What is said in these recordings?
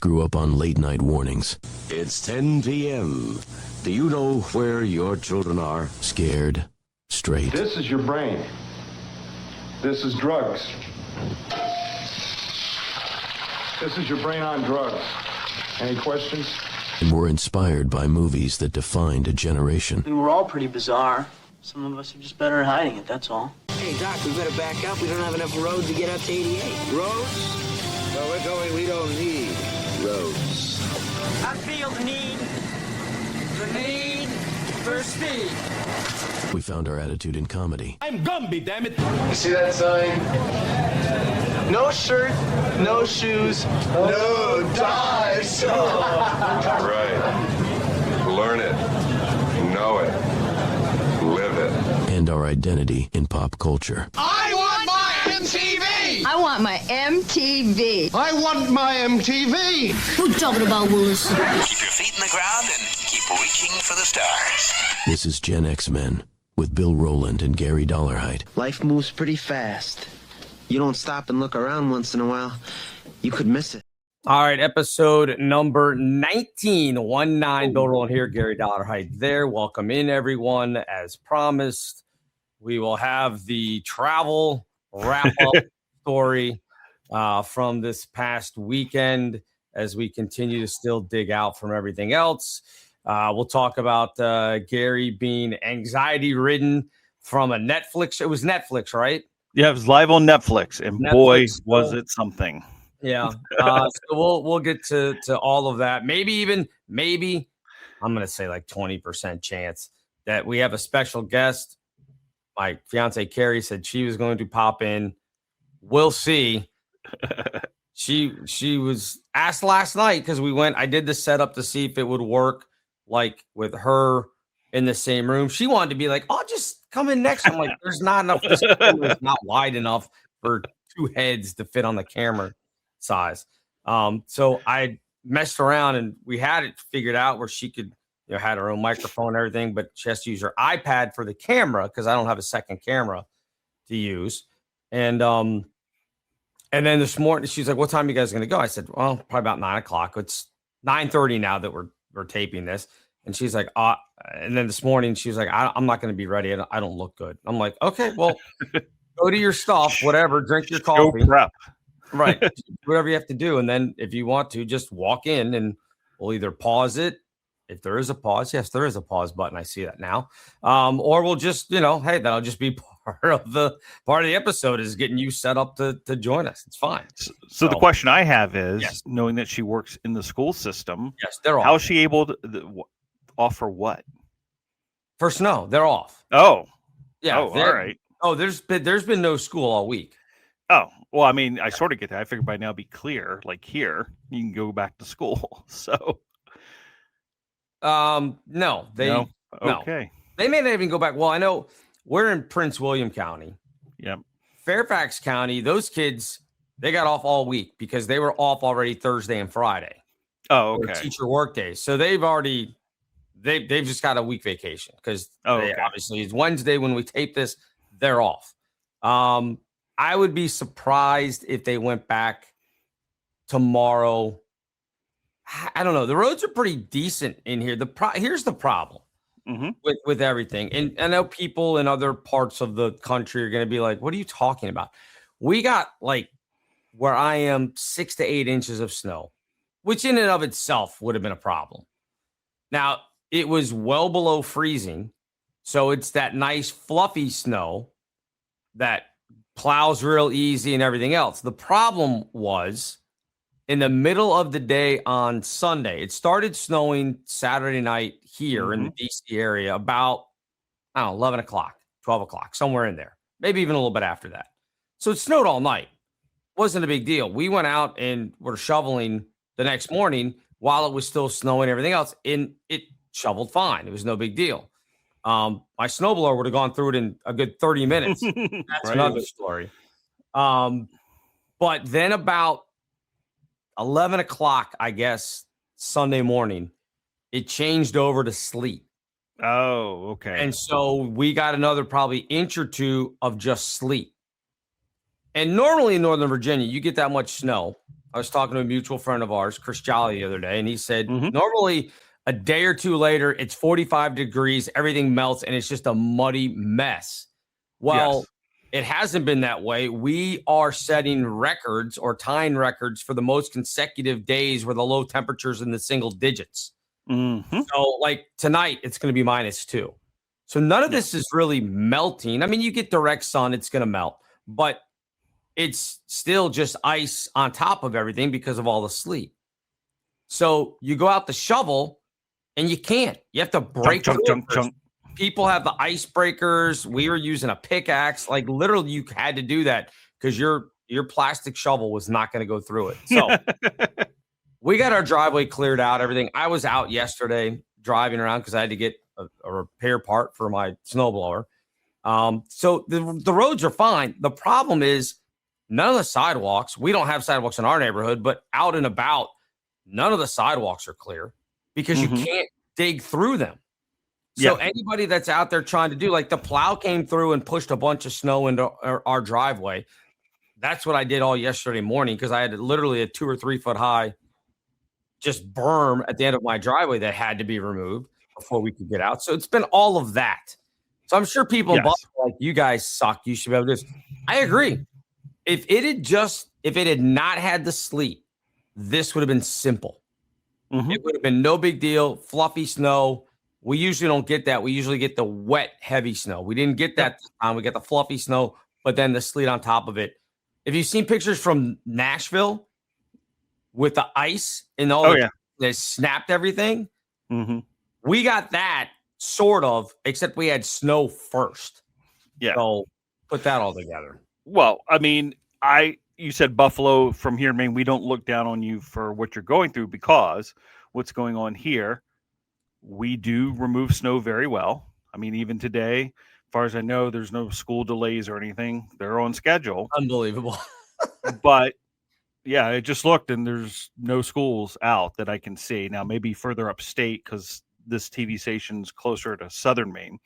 grew up on late-night warnings. It's 10 p.m. Do you know where your children are? Scared, straight. This is your brain. This is drugs. This is your brain on drugs. Any questions? And were inspired by movies that defined a generation. We're all pretty bizarre. Some of us are just better at hiding it, that's all. Hey, Doc, we better back up. We don't have enough road to get up to 88. Roads? Where we're going, we don't need roads. I feel the need for speed. We found our attitude in comedy. I'm Gumby, damn it! You see that sign? No shirt, no shoes. No dice. Right. Learn it. Know it. Live it. And our identity in pop culture. I want my MTV! I want my MTV. I want my MTV! Who talking about, Willis? Keep your feet in the ground and keep reaching for the stars. This is Gen X Men with Bill Rowland and Gary Dollarhide. Life moves pretty fast. You don't stop and look around once in a while, you could miss it. All right, episode number 19. Bill Rowland here, Gary Dollarhide there. Welcome in, everyone. As promised, we will have the travel wrap-up story from this past weekend as we continue to still dig out from everything else. We'll talk about Gary being anxiety-ridden from a Netflix. It was Netflix, right? Yeah, it was live on Netflix, and Netflix, boy, was it something. Yeah. So we'll get to all of that. Maybe I'm going to say like 20% chance that we have a special guest. My fiance Carrie said she was going to pop in. We'll see. She was asked last night because I did the setup to see if it would work like with her in the same room. She wanted to be like, "Oh, just come in next." I'm like, there's not enough. This camera is not wide enough for two heads to fit on the camera size. So I messed around and we had it figured out where she could, had her own microphone and everything, but she has to use her iPad for the camera because I don't have a second camera to use. And then this morning she's like, "What time are you guys going to go?" I said, "Well, probably about 9:00. It's 9:30 now that we're taping this." And she's like, and then this morning she was like, I'm not going to be ready. I don't look good. I'm like, okay, well, go to your stuff, whatever, drink your coffee. Go prep. Right. Whatever you have to do. And then if you want to, just walk in and we'll either pause it. If there is a pause, yes, there is a pause button. I see that now. Or we'll just, hey, that'll just be part of the episode is getting you set up to join us. It's fine. So the question I have is, yes, knowing that she works in the school system, yes, they're off. How is she able to offer what? For snow, they're off. Oh. Yeah. Oh, all right. Oh, there's been no school all week. Oh, well, I mean, I sort of get that. I figured by now be clear, like here, you can go back to school. So no. No? Okay. They may not even go back. Well, I know we're in Prince William County. Yep. Fairfax County, those kids, they got off all week because they were off already Thursday and Friday. Oh, okay. Teacher work days. So they've just got a week vacation because obviously it's Wednesday when we tape this, they're off. I would be surprised if they went back tomorrow. I don't know. The roads are pretty decent in here. Here's the problem with everything. And I know people in other parts of the country are going to be like, what are you talking about? We got like where I am 6 to 8 inches of snow, which in and of itself would have been a problem. Now, it was well below freezing. So it's that nice fluffy snow that plows real easy and everything else. The problem was in the middle of the day on Sunday. It started snowing Saturday night here in the DC area about, 11 o'clock, 12 o'clock, somewhere in there, maybe even a little bit after that. So it snowed all night. Wasn't a big deal. We went out and were shoveling the next morning while it was still snowing and everything else, and it shoveled fine. It was no big deal. My snowblower would have gone through it in a good 30 minutes. That's another story. But then about 11 o'clock, I guess, Sunday morning, it changed over to sleet. Oh, okay. And so we got another probably inch or two of just sleet. And normally in Northern Virginia, you get that much snow. I was talking to a mutual friend of ours, Chris Jolly, the other day, and he said normally a day or two later, it's 45 degrees, everything melts, and it's just a muddy mess. Well, it hasn't been that way. We are setting records or tying records for the most consecutive days where the low temperatures in the single digits. So, like tonight, it's going to be -2. So none of this is really melting. I mean, you get direct sun, it's going to melt, but it's still just ice on top of everything because of all the sleet. So you go out to shovel and you can't. You have to break chunk. People have the icebreakers. We were using a pickaxe. Like literally you had to do that because your plastic shovel was not going to go through it. So we got our driveway cleared out, everything. I was out yesterday driving around because I had to get a repair part for my snowblower. So the roads are fine. The problem is none of the sidewalks, we don't have sidewalks in our neighborhood, but out and about, none of the sidewalks are clear because you can't dig through them. So anybody that's out there trying to do, like the plow came through and pushed a bunch of snow into our driveway. That's what I did all yesterday morning because I had literally a 2 or 3 foot high just berm at the end of my driveway that had to be removed before we could get out. So it's been all of that. So I'm sure people in Buffalo are like, you guys suck. You should be able to do this. I agree. If it had not had the sleet, this would have been simple. It would have been no big deal. Fluffy snow. We usually don't get that. We usually get the wet, heavy snow. We didn't get that this time. We got the fluffy snow, but then the sleet on top of it. If you've seen pictures from Nashville with the ice and all they snapped everything, we got that sort of, except we had snow first. Yeah. So put that all together. Well, I mean, you said Buffalo from here in Maine, we don't look down on you for what you're going through because what's going on here, we do remove snow very well. I mean, even today, as far as I know, there's no school delays or anything. They're on schedule. Unbelievable. But yeah, I just looked and there's no schools out that I can see. Now, maybe further upstate because this TV station's closer to southern Maine.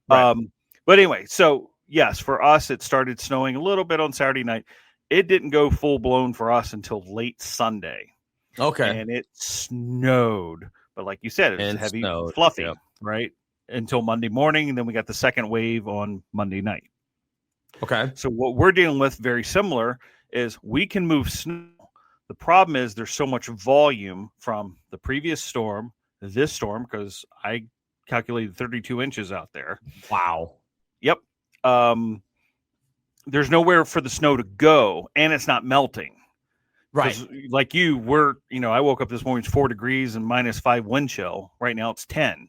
Right. But anyway, so yes, for us, it started snowing a little bit on Saturday night. It didn't go full blown for us until late Sunday. Okay. And it snowed. But like you said, it's heavy, fluffy, right? Until Monday morning. And then we got the second wave on Monday night. Okay. So what we're dealing with, very similar, is we can move snow. The problem is there's so much volume from the previous storm, this storm, because I calculated 32 inches out there. Wow. Yep. There's nowhere for the snow to go, and it's not melting. Right. Like I woke up this morning, it's 4 degrees and -5 wind chill. Right now it's 10.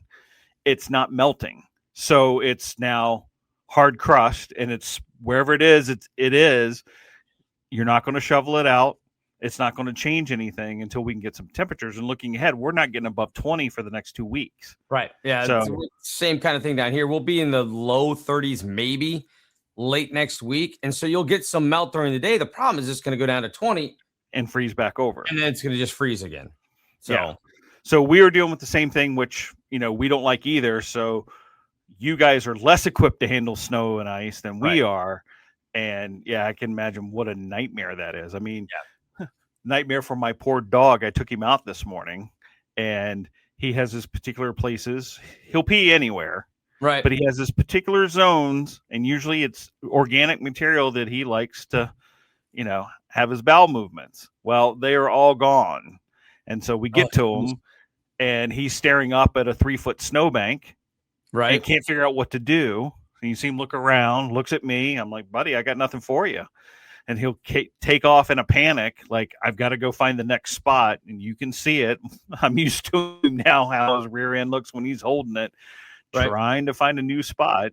It's not melting. So it's now hard crust, and it's wherever it is, it is. You're not going to shovel it out. It's not going to change anything until we can get some temperatures. And looking ahead, we're not getting above 20 for the next 2 weeks. Right. Yeah. So, same kind of thing down here. We'll be in the low 30s, maybe late next week. And so you'll get some melt during the day. The problem is it's going to go down to 20 and freeze back over. And then it's going to just freeze again. So we are dealing with the same thing, which, we don't like either. So you guys are less equipped to handle snow and ice than we are. And I can imagine what a nightmare that is. I mean, nightmare for my poor dog. I took him out this morning and he has his particular places. He'll pee anywhere. Right. But he has his particular zones, and usually it's organic material that he likes to, have his bowel movements. Well, they are all gone. And so we get to him and he's staring up at a 3-foot snowbank. Right. And can't figure out what to do. And you see him look around, looks at me. I'm like, buddy, I got nothing for you. And he'll take off in a panic. Like, I've got to go find the next spot. And you can see it. I'm used to him now, how his rear end looks when he's holding it, trying to find a new spot.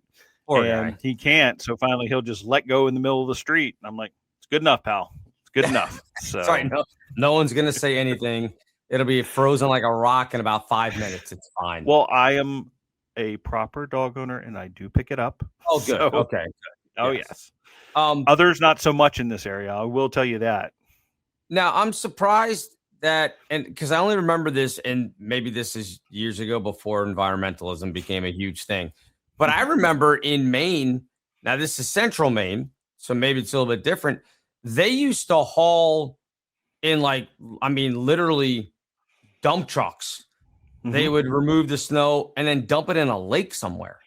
And he can't. So finally he'll just let go in the middle of the street. And I'm like, it's good enough, pal. It's good enough. So sorry, no one's going to say anything. It'll be frozen like a rock in about 5 minutes. It's fine. Well, I am a proper dog owner and I do pick it up. Oh, good. So, okay. Oh, yes. Others not so much in this area. I will tell you that. Now, I'm surprised that, and because I only remember this, and maybe this is years ago before environmentalism became a huge thing, but I remember in Maine, now this is central Maine, so maybe it's a little bit different. They used to haul in literally dump trucks. They would remove the snow and then dump it in a lake somewhere.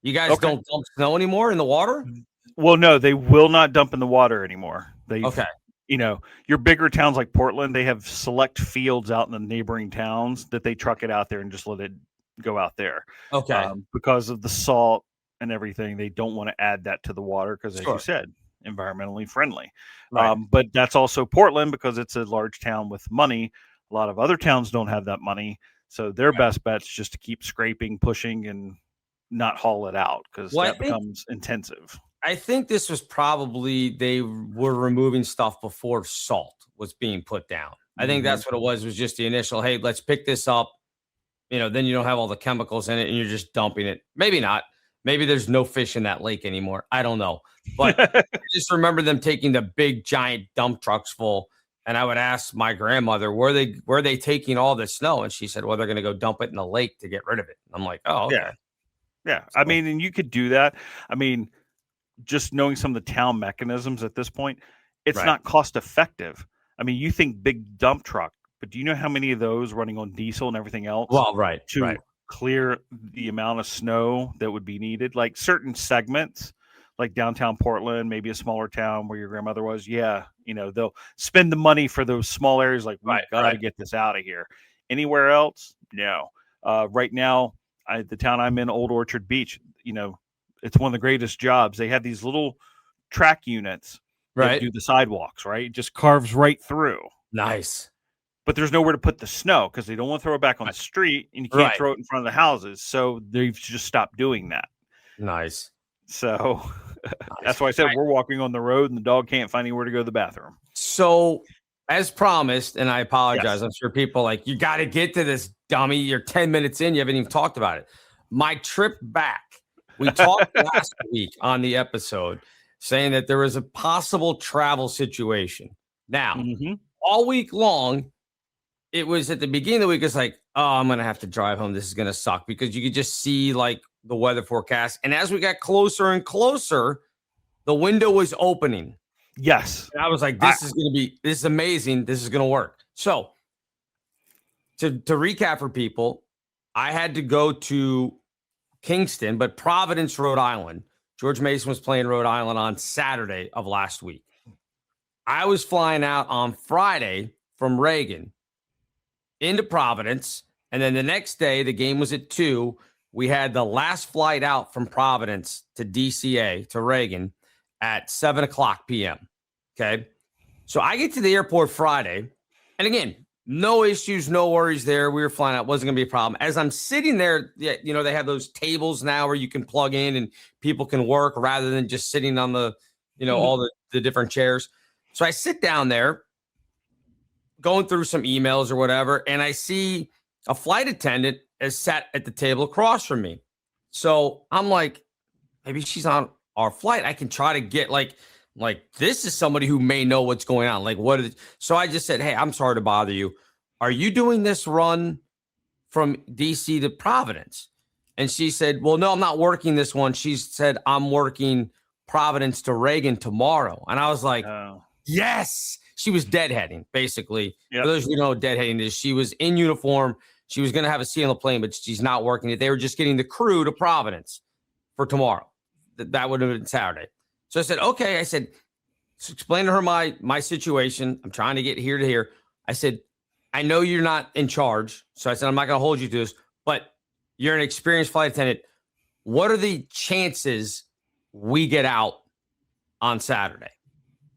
You guys don't dump snow anymore in the water? Well, no, they will not dump in the water anymore. Okay. Your bigger towns like Portland, they have select fields out in the neighboring towns that they truck it out there and just let it go out there. Okay. Because of the salt and everything, they don't want to add that to the water because, as you said, environmentally friendly. Right. But that's also Portland because it's a large town with money. A lot of other towns don't have that money. So their best bet's just to keep scraping, pushing, and not haul it out because that becomes intensive. I think this was probably they were removing stuff before salt was being put down. I think that's what it was just the initial, hey, let's pick this up. Then you don't have all the chemicals in it and you're just dumping it. Maybe not. Maybe there's no fish in that lake anymore. I don't know. But I just remember them taking the big, giant dump trucks full. And I would ask my grandmother, were they taking all this snow? And she said, well, they're going to go dump it in the lake to get rid of it. I'm like, oh, okay. Yeah. I mean, and you could do that. I mean, just knowing some of the town mechanisms at this point, it's not cost effective. I mean, you think big dump truck, but do you know how many of those running on diesel and everything else? Well, to clear the amount of snow that would be needed, like certain segments, like downtown Portland, maybe a smaller town where your grandmother was. Yeah, they'll spend the money for those small areas. Like we've got to get this out of here. Anywhere else, no. Right now, the town I'm in, Old Orchard Beach, it's one of the greatest jobs. They have these little track units that do the sidewalks, right? It just carves right through. Nice. But there's nowhere to put the snow because they don't want to throw it back on the street and you can't throw it in front of the houses. So they've just stopped doing that. Nice. So that's why I said we're walking on the road and the dog can't find anywhere to go to the bathroom. So as promised, and I apologize, I'm sure people you got to get to this, dummy. You're 10 minutes in. You haven't even talked about it. My trip back. We talked last week on the episode saying that there was a possible travel situation. Now, all week long, it was at the beginning of the week, it's like, oh, I'm going to have to drive home. This is going to suck because you could just see the weather forecast. And as we got closer and closer, the window was opening. Yes. And I was like, this is amazing. This is going to work. So to recap for people, I had to go to Kingston, but Providence, Rhode Island. George Mason was playing Rhode Island on Saturday of last week. I was flying out on Friday from Reagan into Providence. And then the next day, the game was at 2:00. We had the last flight out from Providence to DCA to Reagan at 7:00 p.m. Okay. So I get to the airport Friday. And again, no issues, no worries there. We were flying out. Wasn't going to be a problem. As I'm sitting there, they have those tables now where you can plug in and people can work rather than just sitting on the, all the different chairs. So I sit down there going through some emails or whatever, and I see a flight attendant is sat at the table across from me. So I'm like, maybe she's on our flight. I can try to get like this is somebody who may know what's going on. So I just said, hey, I'm sorry to bother you. Are you doing this run from DC to Providence? And she said, well, no, I'm not working this one. She said, I'm working Providence to Reagan tomorrow. And I was like, yes. She was deadheading, basically. Yep. For those of you who know what deadheading is, she was in uniform. She was going to have a seat on the plane, but she's not working it. They were just getting the crew to Providence for tomorrow. That would have been Saturday. So I said, okay. I said, explain to her my situation. I'm trying to get here to here. I said, I know you're not in charge. So I said, I'm not going to hold you to this, but you're an experienced flight attendant. What are the chances we get out on Saturday?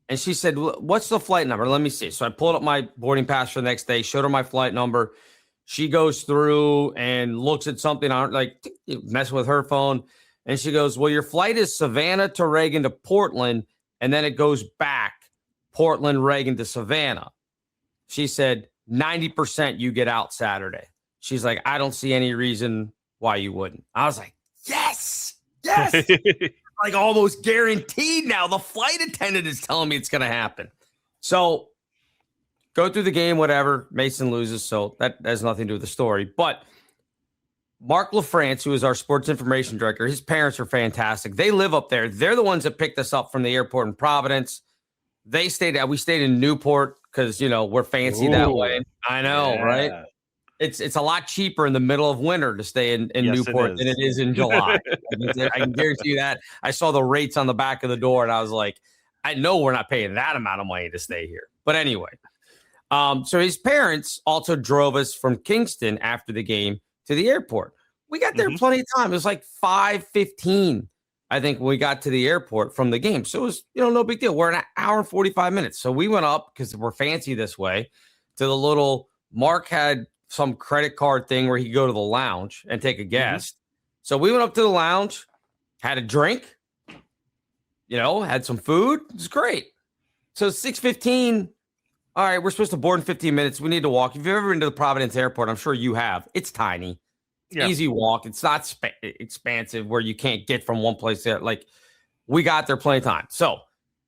And she said, what's the flight number? Let me see. So I pulled up my boarding pass for the next day, showed her my flight number. She goes through and looks at something, messing with her phone. And she goes, well, your flight is Savannah to Reagan to Portland. And then it goes back Portland, Reagan to Savannah. She said, 90% you get out Saturday. She's like, I don't see any reason why you wouldn't. I was like, yes. Like almost guaranteed now. The flight attendant is telling me it's going to happen. So go through the game, whatever. Mason loses, so that has nothing to do with the story. But Mark LaFrance, who is our sports information director, his parents are fantastic. They live up there. They're the ones that picked us up from the airport in Providence. We stayed in Newport because we're fancy that Ooh. way. I know, Yeah. right? It's a lot cheaper in the middle of winter to stay in Yes, Newport it than is. it is in July. I can guarantee you that. I saw the rates on the back of the door, and I was like, I know we're not paying that amount of money to stay here. But anyway, so his parents also drove us from Kingston after the game to the airport. We got there plenty of time. It was like 5:15, I think, when we got to the airport from the game. So it was, no big deal. We're an hour and 45 minutes. So we went up, because we're fancy this way, to the little, Mark had some credit card thing where he could go to the lounge and take a guest. So we went up to the lounge, had a drink, had some food. It was great. So 6:15. All right, we're supposed to board in 15 minutes. We need to walk. If you've ever been to the Providence airport, I'm sure you have. It's tiny. It's easy walk. It's not expansive where you can't get from one place there. Like, we got there plenty of time. So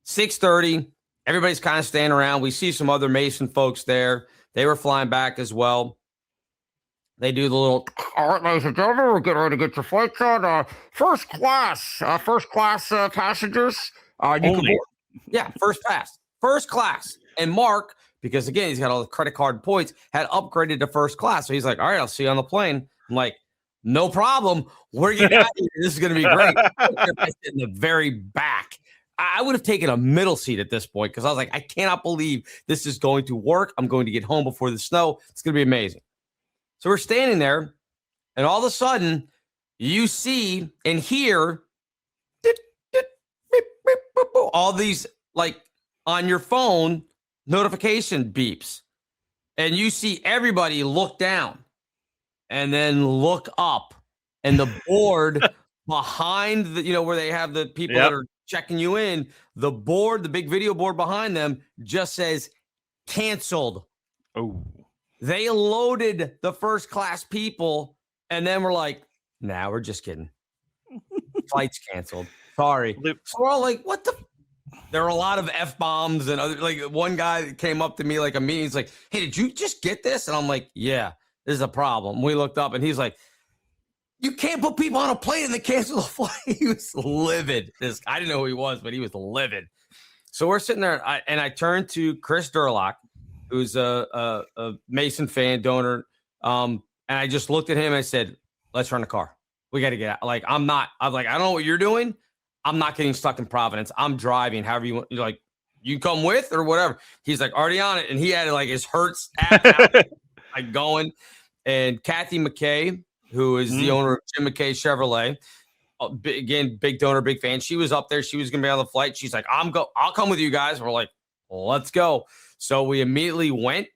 6:30, everybody's kind of standing around. We see some other Mason folks there. They were flying back as well. They do the little, all right, ladies and gentlemen, we're getting ready to get your flights on. First class passengers. You can board. Yeah, first class. And Mark, because again, he's got all the credit card points, had upgraded to first class. So he's like, all right, I'll see you on the plane. I'm like, no problem. We're getting out of here. This is going to be great. I sit in the very back. I would have taken a middle seat at this point, because I was like, I cannot believe this is going to work. I'm going to get home before the snow. It's going to be amazing. So we're standing there, and all of a sudden, you see and hear all these, like, on your phone notification beeps. And you see everybody look down and then look up. And the board behind the, where they have the people that are checking you in, the board, the big video board behind them just says canceled. Oh. They loaded the first class people, and then we're like, nah, we're just kidding. Flight's canceled. Sorry. So we're all like, what the? There were a lot of F-bombs and other, like, one guy came up to me like a meeting. He's like, hey, did you just get this? And I'm like, yeah, this is a problem. We looked up, and he's like, you can't put people on a plane and they cancel the flight. He was livid. I didn't know who he was, but he was livid. So we're sitting there, and I turned to Chris Durlock, who's a Mason fan, donor. And I just looked at him and I said, let's run the car. We got to get out. Like, I'm like, I don't know what you're doing. I'm not getting stuck in Providence. I'm driving. However you want. You're like, you come with or whatever. He's like, already on it. And he had like his Hertz app like going. And Kathy McKay, who is the owner of Jim McKay Chevrolet, again, big donor, big fan. She was up there. She was going to be on the flight. She's like, I'll come with you guys. We're like, well, let's go. So we immediately went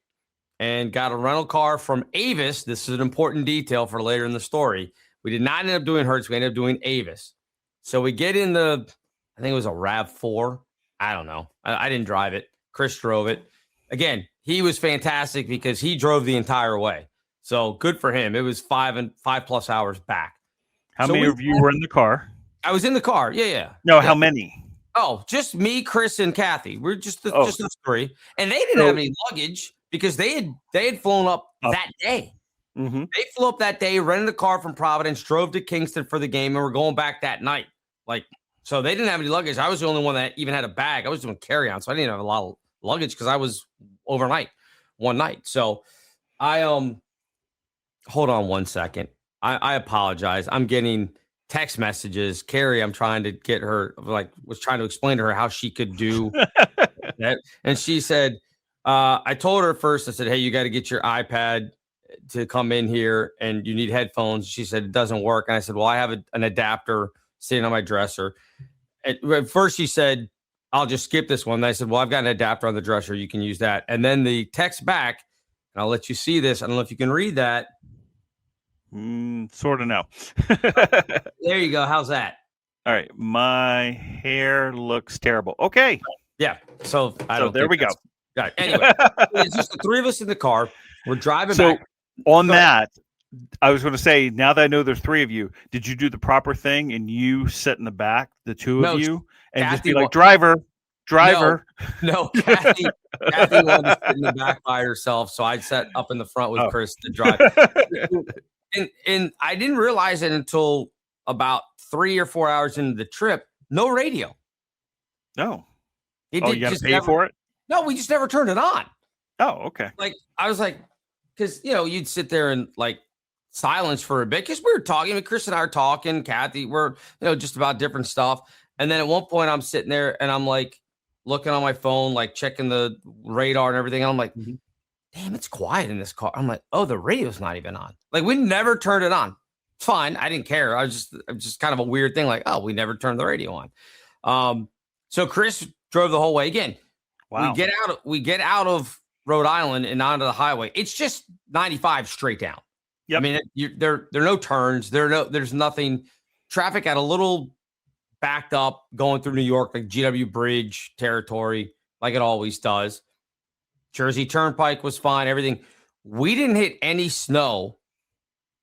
and got a rental car from Avis. This is an important detail for later in the story. We did not end up doing Hertz. We ended up doing Avis. So we get in I think it was a RAV4. I don't know. I didn't drive it. Chris drove it. Again, he was fantastic because he drove the entire way. So good for him. It was 5+ hours back. How many of you were in the car? I was in the car. Yeah. No, how many? Oh, just me, Chris, and Kathy. We're just us three. And they didn't have any luggage because they had flown up that day. Mm-hmm. They flew up that day, rented a car from Providence, drove to Kingston for the game, and we're going back that night. Like, so they didn't have any luggage. I was the only one that even had a bag. I was doing carry-on, so I didn't have a lot of luggage because I was overnight one night. So I hold on one second. I apologize. I'm getting text messages. Carrie, I'm trying to get her, was trying to explain to her how she could do that. And she said, I told her first, I said, hey, you got to get your iPad to come in here and you need headphones. She said, it doesn't work. And I said, well, I have an adapter sitting on my dresser. At first she said, I'll just skip this one. And I said, well, I've got an adapter on the dresser. You can use that. And then the text back, and I'll let you see this. I don't know if you can read that. Sort of no. There you go. How's that? All right. My hair looks terrible. Okay. Yeah. So there we go. Right. Anyway, it's just the three of us in the car. We're driving back. On that, I was going to say, now that I know there's three of you, did you do the proper thing and you sit in the back, the two of you, and Kathy just be like, driver? No, Kathy wanted to sit in the back by herself, so I sat up in the front with Chris to drive. And I didn't realize it until about 3 or 4 hours into the trip. No radio. No. You got to pay for it? No, we just never turned it on. Oh, okay. Like, I was like, because, you'd sit there and like silence for a bit because we were talking. I mean, Chris and I are talking, Kathy, we're, just about different stuff. And then at one point I'm sitting there and I'm like looking on my phone, like checking the radar and everything. And I'm like, damn, it's quiet in this car. I'm like, oh, the radio's not even on. Like, we never turned it on. It's fine. I didn't care. I was just kind of a weird thing. Like, oh, we never turned the radio on. So Chris drove the whole way. Again, wow. We get out of Rhode Island and onto the highway. It's just 95 straight down. Yep. I mean, there are no turns. There's nothing. Traffic got a little backed up going through New York, like GW Bridge territory, like it always does. Jersey Turnpike was fine. Everything. We didn't hit any snow,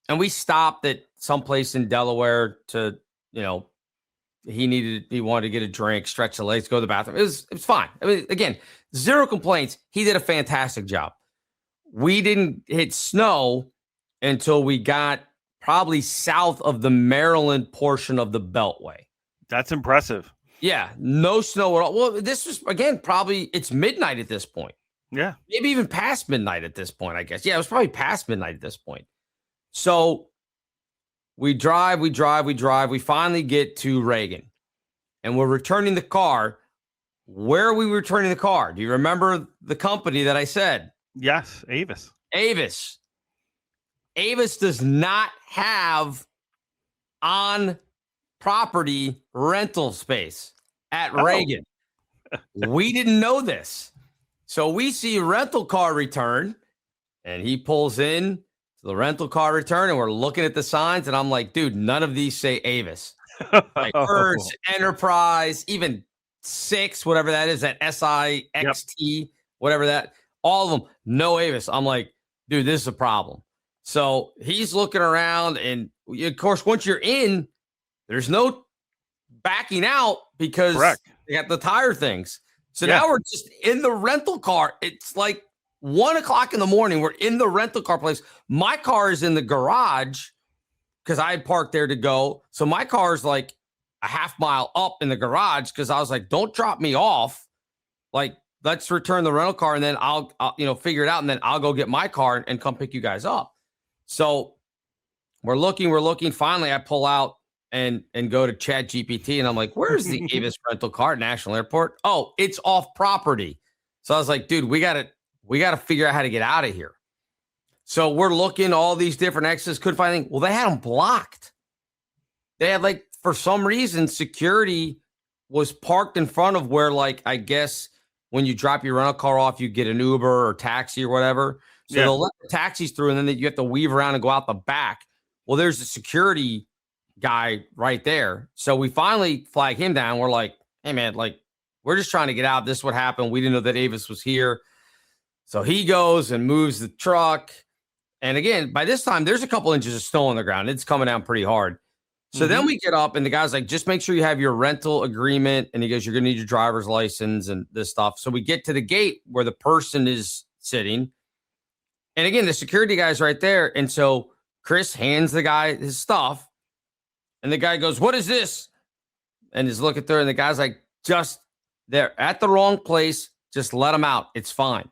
and we stopped at someplace in Delaware to, he wanted to get a drink, stretch the legs, go to the bathroom. It was fine. I mean, again, zero complaints. He did a fantastic job. We didn't hit snow until we got probably south of the Maryland portion of the Beltway. That's impressive. Yeah, no snow at all. Well, this was, again, probably it's midnight at this point. Yeah. Maybe even past midnight at this point, I guess. Yeah, it was probably past midnight at this point. So we drive. We finally get to Reagan, and we're returning the car. Where are we returning the car? Do you remember the company that I said? Yes, Avis. Avis does not have on property rental space at Reagan. We didn't know this. So we see rental car return, and he pulls in to the rental car return, and we're looking at the signs, and I'm like, dude, none of these say Avis. Like Hertz, Enterprise, even 6, whatever that is, that SIXT, whatever that, all of them, no Avis. I'm like, dude, this is a problem. So he's looking around, and of course, once you're in, there's no backing out because they got the tire things. So now we're just in the rental car. It's like 1:00 in the morning. We're in the rental car place. My car is in the garage because I had parked there to go. So my car is like a half mile up in the garage because I was like, don't drop me off. Like, let's return the rental car and then I'll figure it out. And then I'll go get my car and come pick you guys up. So we're looking. Finally, I pull out and go to ChatGPT, and I'm like, where's the Avis rental car at National Airport? Oh, it's off property. So I was like, dude, we gotta figure out how to get out of here. So we're looking all these different exits, couldn't find anything. Well, they had them blocked. They had, like, for some reason, security was parked in front of where, like, I guess when you drop your rental car off, you get an Uber or taxi or whatever. So they'll let the taxis through, and then you have to weave around and go out the back. Well, there's a security guy right there. So we finally flag him down. We're like, hey, man, like, we're just trying to get out. This is what happened. We didn't know that Avis was here. So he goes and moves the truck. And again, by this time, there's a couple inches of snow on the ground. It's coming down pretty hard. So then we get up, and the guy's like, just make sure you have your rental agreement. And he goes, you're going to need your driver's license and this stuff. So we get to the gate where the person is sitting. And again, the security guy's right there. And so Chris hands the guy his stuff. And the guy goes, what is this? And he's looking through, and the guy's like, just, they're at the wrong place. Just let them out. It's fine.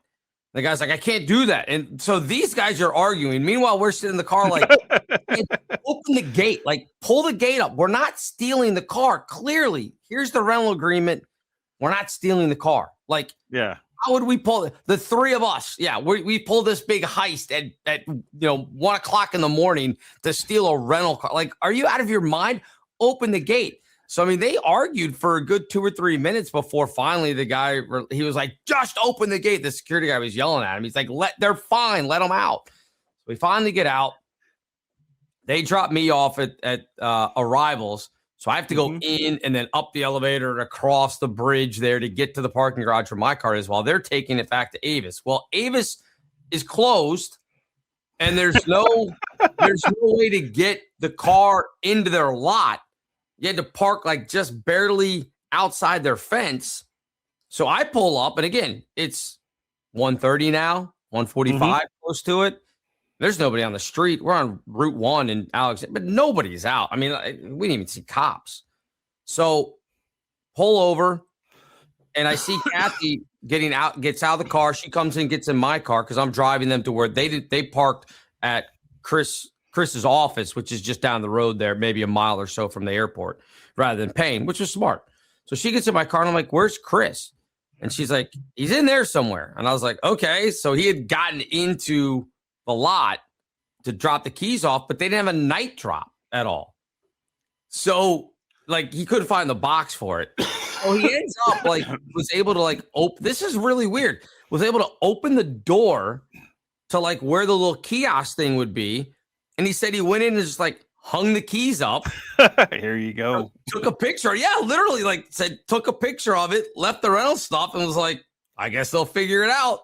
The guy's like, I can't do that. And so these guys are arguing. Meanwhile, we're sitting in the car like, open the gate. Like, pull the gate up. We're not stealing the car. Clearly, here's the rental agreement. We're not stealing the car. Like, how would we pull it? The three of us? Yeah, we pull this big heist at 1:00 in the morning to steal a rental car. Like, are you out of your mind? Open the gate. So, I mean, they argued for a good 2 or 3 minutes before finally the guy, he was like, just open the gate. The security guy was yelling at him. He's like, they're fine. Let them out. So we finally get out. They drop me off at arrivals. So I have to go in and then up the elevator and across the bridge there to get to the parking garage where my car is while they're taking it back to Avis. Well, Avis is closed, and there's no way to get the car into their lot. You had to park like just barely outside their fence. So I pull up, and again, it's 1:30 now, 1:45, close to it. There's nobody on the street. We're on Route 1 in Alexandria, but nobody's out. I mean, we didn't even see cops. So pull over, and I see Kathy gets out of the car. She comes in, gets in my car because I'm driving them to where they parked at Chris's office, which is just down the road there, maybe a mile or so from the airport, rather than paying, which was smart. So she gets in my car and I'm like, "Where's Chris?" And she's like, "He's in there somewhere." And I was like, "Okay." So he had gotten into the lot to drop the keys off, but they didn't have a night drop at all. So like he couldn't find the box for it. So he ends up was able to open. This is really weird. Was able to open the door to where the little kiosk thing would be. And he said he went in and just hung the keys up. Here you go. Took a picture. Yeah, literally took a picture of it, left the rental stuff and was like, I guess they'll figure it out.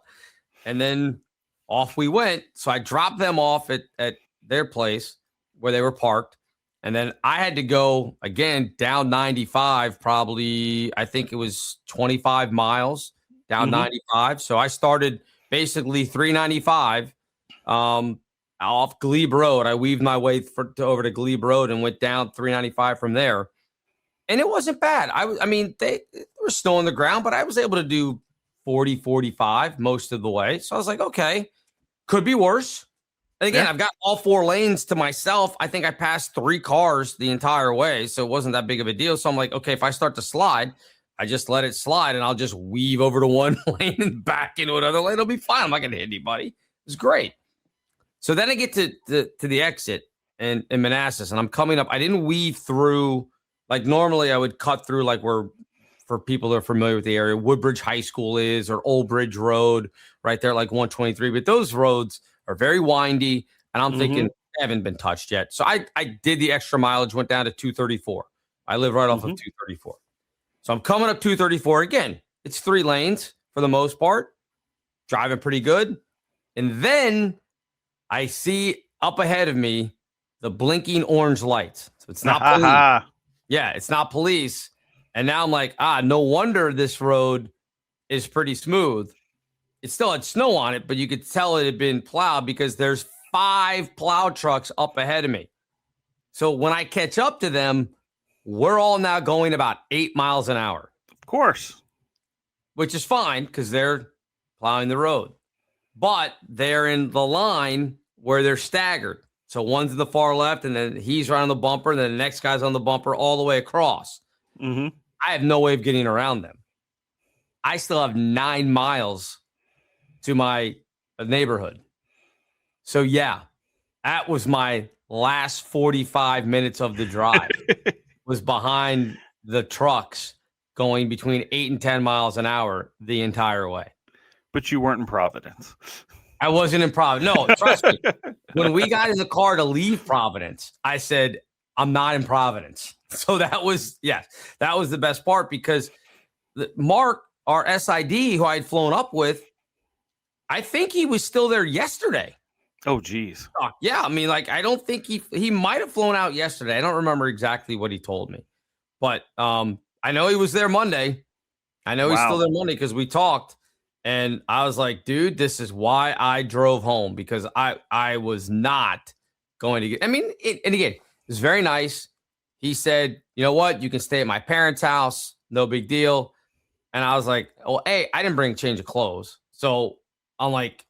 And then off we went. So I dropped them off at their place where they were parked. And then I had to go again down 95, probably, I think it was 25 miles down 95. So I started basically 395 off Glebe Road. I weaved my way over to Glebe Road and went down 395 from there. And it wasn't bad. I mean, they were snow on the ground, but I was able to do 40, 45 most of the way. So I was like, okay, could be worse. And again, I've got all 4 lanes to myself. I think I passed 3 cars the entire way, so it wasn't that big of a deal. So I'm like, okay, if I start to slide, I just let it slide, and I'll just weave over to one lane and back into another lane. It'll be fine. I'm not going to hit anybody. It was great. So then I get to the exit in Manassas, and I'm coming up. I didn't weave through like normally I would cut through where, for people that are familiar with the area, Woodbridge High School is, or Old Bridge Road, right there, 123. But those roads are very windy, and I'm thinking they haven't been touched yet. So I did the extra mileage, went down to 234. I live right off of 234. So I'm coming up 234 again. It's 3 lanes for the most part, driving pretty good. And then I see up ahead of me the blinking orange lights. So it's not police. Yeah, it's not police. And now I'm like, no wonder this road is pretty smooth. It still had snow on it, but you could tell it had been plowed because there's 5 plow trucks up ahead of me. So when I catch up to them, we're all now going about 8 miles an hour. Of course. Which is fine because they're plowing the road. But they're in the line where they're staggered. So one's in the far left, and then he's right on the bumper, and then the next guy's on the bumper all the way across. I have no way of getting around them. I still have 9 miles to my neighborhood. So, yeah, that was my last 45 minutes of the drive was behind the trucks going between 8 and 10 miles an hour the entire way. But you weren't in Providence. I wasn't in Providence. No, trust me. When we got in the car to leave Providence, I said, I'm not in Providence. So that was the best part because Mark, our SID, who I had flown up with, I think he was still there yesterday. Oh, geez. Yeah. I mean, I don't think he might have flown out yesterday. I don't remember exactly what he told me, but I know he was there Monday. I know he's still there Monday because we talked. And I was like, dude, this is why I drove home because I was not going to get, and again, it was very nice. He said, you know what? You can stay at my parents' house. No big deal. And I was like, well, hey, I didn't bring a change of clothes. So I'm like,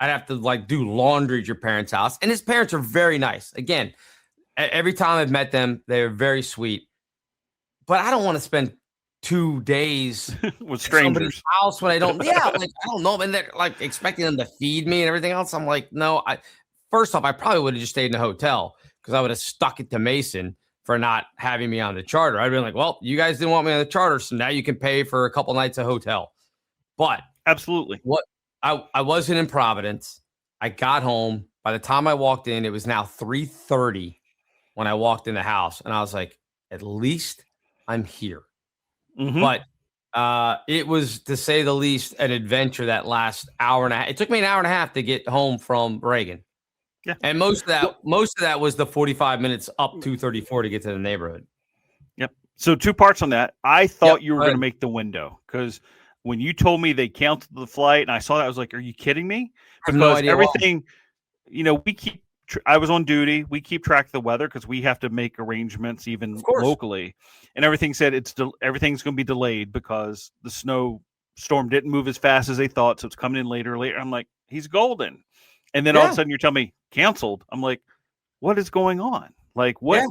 I'd have to do laundry at your parents' house. And his parents are very nice. Again, every time I've met them, they're very sweet. But I don't want to spend 2 days with strangers house when I don't I don't know, and they're expecting them to feed me and everything else. I'm like, no, first off, I probably would have just stayed in a hotel because I would have stuck it to Mason for not having me on the charter. I'd been like, well, you guys didn't want me on the charter, so now you can pay for a couple nights of hotel. But absolutely, what I wasn't in Providence. I got home. By the time I walked in, it was now 3:30 when I walked in the house, and I was like, at least I'm here. But it was, to say the least, an adventure that last hour and a half. It took me an hour and a half to get home from Reagan. Yeah. And most of that was the 45 minutes up 234 to get to the neighborhood. Yep. So 2 parts on that. I thought you were going to make the window because when you told me they canceled the flight and I saw that, I was like, are you kidding me? Because no idea everything, we keep, I was on duty. We keep track of the weather because we have to make arrangements even locally. And everything said everything's going to be delayed because the snow storm didn't move as fast as they thought, so it's coming in later. I'm like, he's golden. And then all of a sudden you're telling me canceled. I'm like, what is going on? Like, what? Yeah.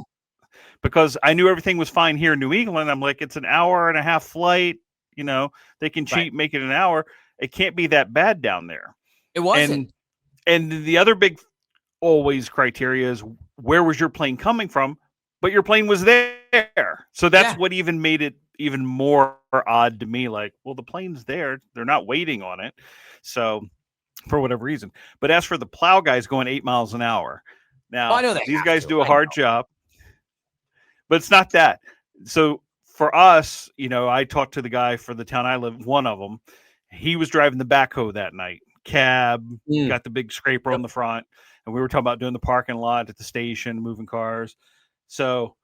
Because I knew everything was fine here in New England. I'm like, it's an hour and a half flight. You know, they can cheat, make it an hour. It can't be that bad down there. It wasn't. And the other big always criteria is, where was your plane coming from? But your plane was there. So that's what even made it even more odd to me. Like, well, the plane's there. They're not waiting on it. So for whatever reason. But as for the plow guys going 8 miles an hour, now I know these guys do a hard job. But it's not that. So for us, you know, I talked to the guy for the town I live, one of them. He was driving the backhoe that night. Cab, got the big scraper on the front. And we were talking about doing the parking lot at the station, moving cars. So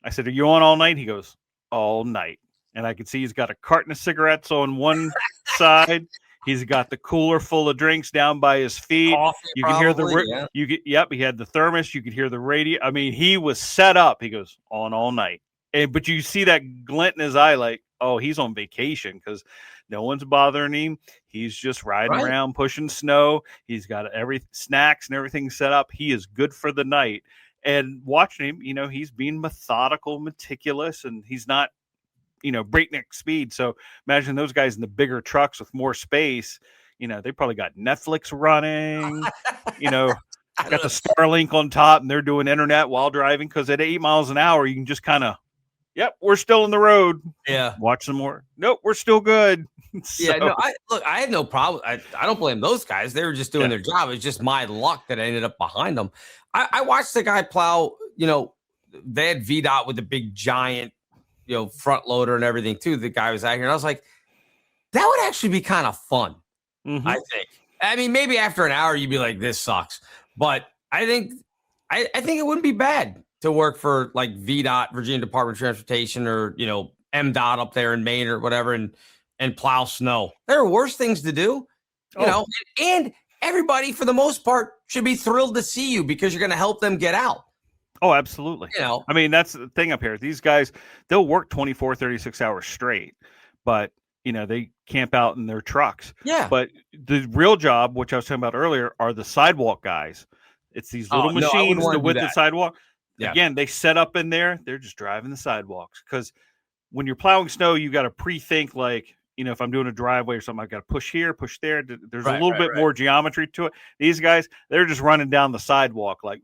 I said, are you on all night? He goes, all night. And I could see he's got a carton of cigarettes on one side. He's got the cooler full of drinks down by his feet. Coffee, you can hear the he had the thermos. You could hear the radio. I mean, he was set up. He goes on all night. But you see that glint in his eye, like, oh, he's on vacation because no one's bothering him. He's just riding around, pushing snow. He's got snacks and everything set up. He is good for the night. And watching him, you know, he's being methodical, meticulous, and he's not, you know, breakneck speed. So imagine those guys in the bigger trucks with more space. You know, they probably got Netflix running, you know, got the Starlink on top, and they're doing internet while driving. Because at 8 miles an hour, you can just kind of, we're still in the road. Yeah. Watch some more. Nope, we're still good. So, yeah, no, I had no problem. I don't blame those guys. They were just doing their job. It's just my luck that I ended up behind them. I watched the guy plow, you know, they had VDOT with the big giant, you know, front loader and everything too. The guy was out here, and I was like, that would actually be kind of fun. Mm-hmm. I think. I mean, maybe after an hour you'd be like, this sucks. But I think it wouldn't be bad to work for like VDOT, Virginia Department of Transportation, or, you know, MDOT up there in Maine or whatever, and plow snow. There are worse things to do, you know, and everybody for the most part should be thrilled to see you because you're going to help them get out. Oh, absolutely. You know, I mean, that's the thing up here. These guys, they'll work 24, 36 hours straight, but, you know, they camp out in their trucks. Yeah. But the real job, which I was talking about earlier, are the sidewalk guys. It's these little machines to width the sidewalk. Yeah. Again, they set up in there. They're just driving the sidewalks. Because when you're plowing snow, you got to pre-think, like, you know, if I'm doing a driveway or something, I've got to push here, push there. There's a little bit more geometry to it. These guys, they're just running down the sidewalk like,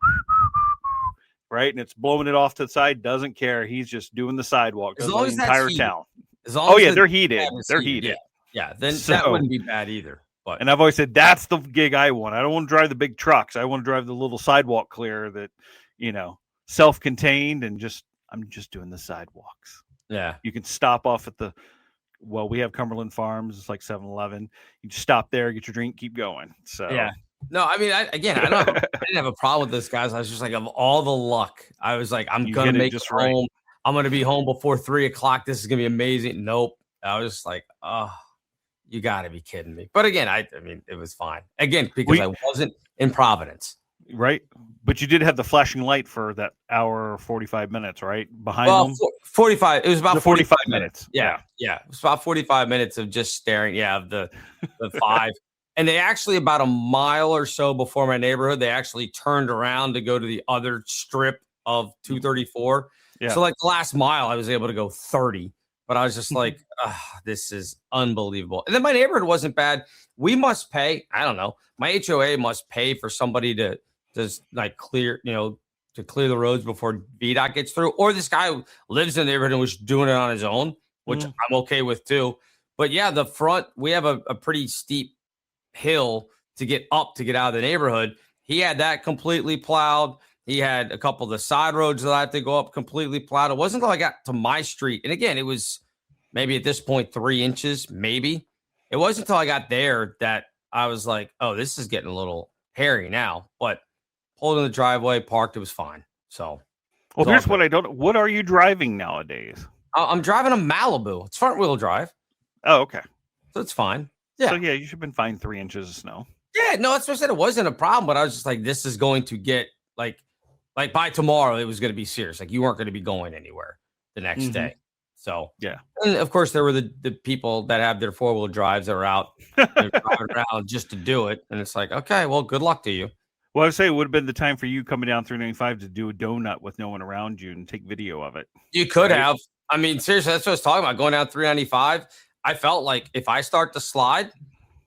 right? And it's blowing it off to the side. Doesn't care. He's just doing the sidewalk. As long as the entire heated. town. As long as they're heated. They're heated. Yeah. Then that wouldn't be bad either. But and I've always said that's the gig I want. I don't want to drive the big trucks. I want to drive the little sidewalk clear that, you know, self-contained, and I'm just doing the sidewalks. Yeah. You can stop off at we have Cumberland Farms. It's like 7-Eleven. You just stop there, get your drink, keep going. So yeah. No, I mean, I didn't have a problem with this, guys. I was just like, of all the luck, I was like, I'm going to make it home. Right. I'm going to be home before 3:00. This is going to be amazing. Nope. I was just like, oh, you got to be kidding me. But again, I mean, it was fine. Again, because I wasn't in Providence. Right. But you did have the flashing light for that hour or 45 minutes, right? Behind them? 45. It was about 45 minutes. Yeah. It was about 45 minutes of just staring. Yeah. The 5. And they actually, about a mile or so before my neighborhood, they actually turned around to go to the other strip of 234. Yeah. So like the last mile, I was able to go 30. But I was just like, this is unbelievable. And then my neighborhood wasn't bad. We must pay. I don't know. My HOA must pay for somebody to like clear, you know, to clear the roads before VDOT gets through. Or this guy who lives in the neighborhood and was doing it on his own, which I'm okay with too. But yeah, the front, we have a pretty steep hill to get up to get out of the neighborhood. He had that completely plowed. He had a couple of the side roads that I had to go up completely plowed. It wasn't until I got to my street. And again, it was maybe at this point 3 inches, maybe. It wasn't until I got there that I was like, oh, this is getting a little hairy now. But pulled in the driveway, parked, it was fine. So, well, here's what I don't. What are you driving nowadays? I'm driving a Malibu. It's front wheel drive. Oh, okay. So it's fine. Yeah. So yeah, you should have been fine 3 inches of snow. Yeah, no, that's what I said. It wasn't a problem, but I was just like, this is going to get like by tomorrow, it was going to be serious. Like you weren't going to be going anywhere the next day. So Yeah. And of course, there were the people that have their 4-wheel drives that are out they're driving around just to do it. And it's like, okay, well, good luck to you. Well, I would say it would have been the time for you coming down 395 to do a donut with no one around you and take video of it. You could Right? have. I mean, seriously, that's what I was talking about. Going down 395. I felt like if I start to slide,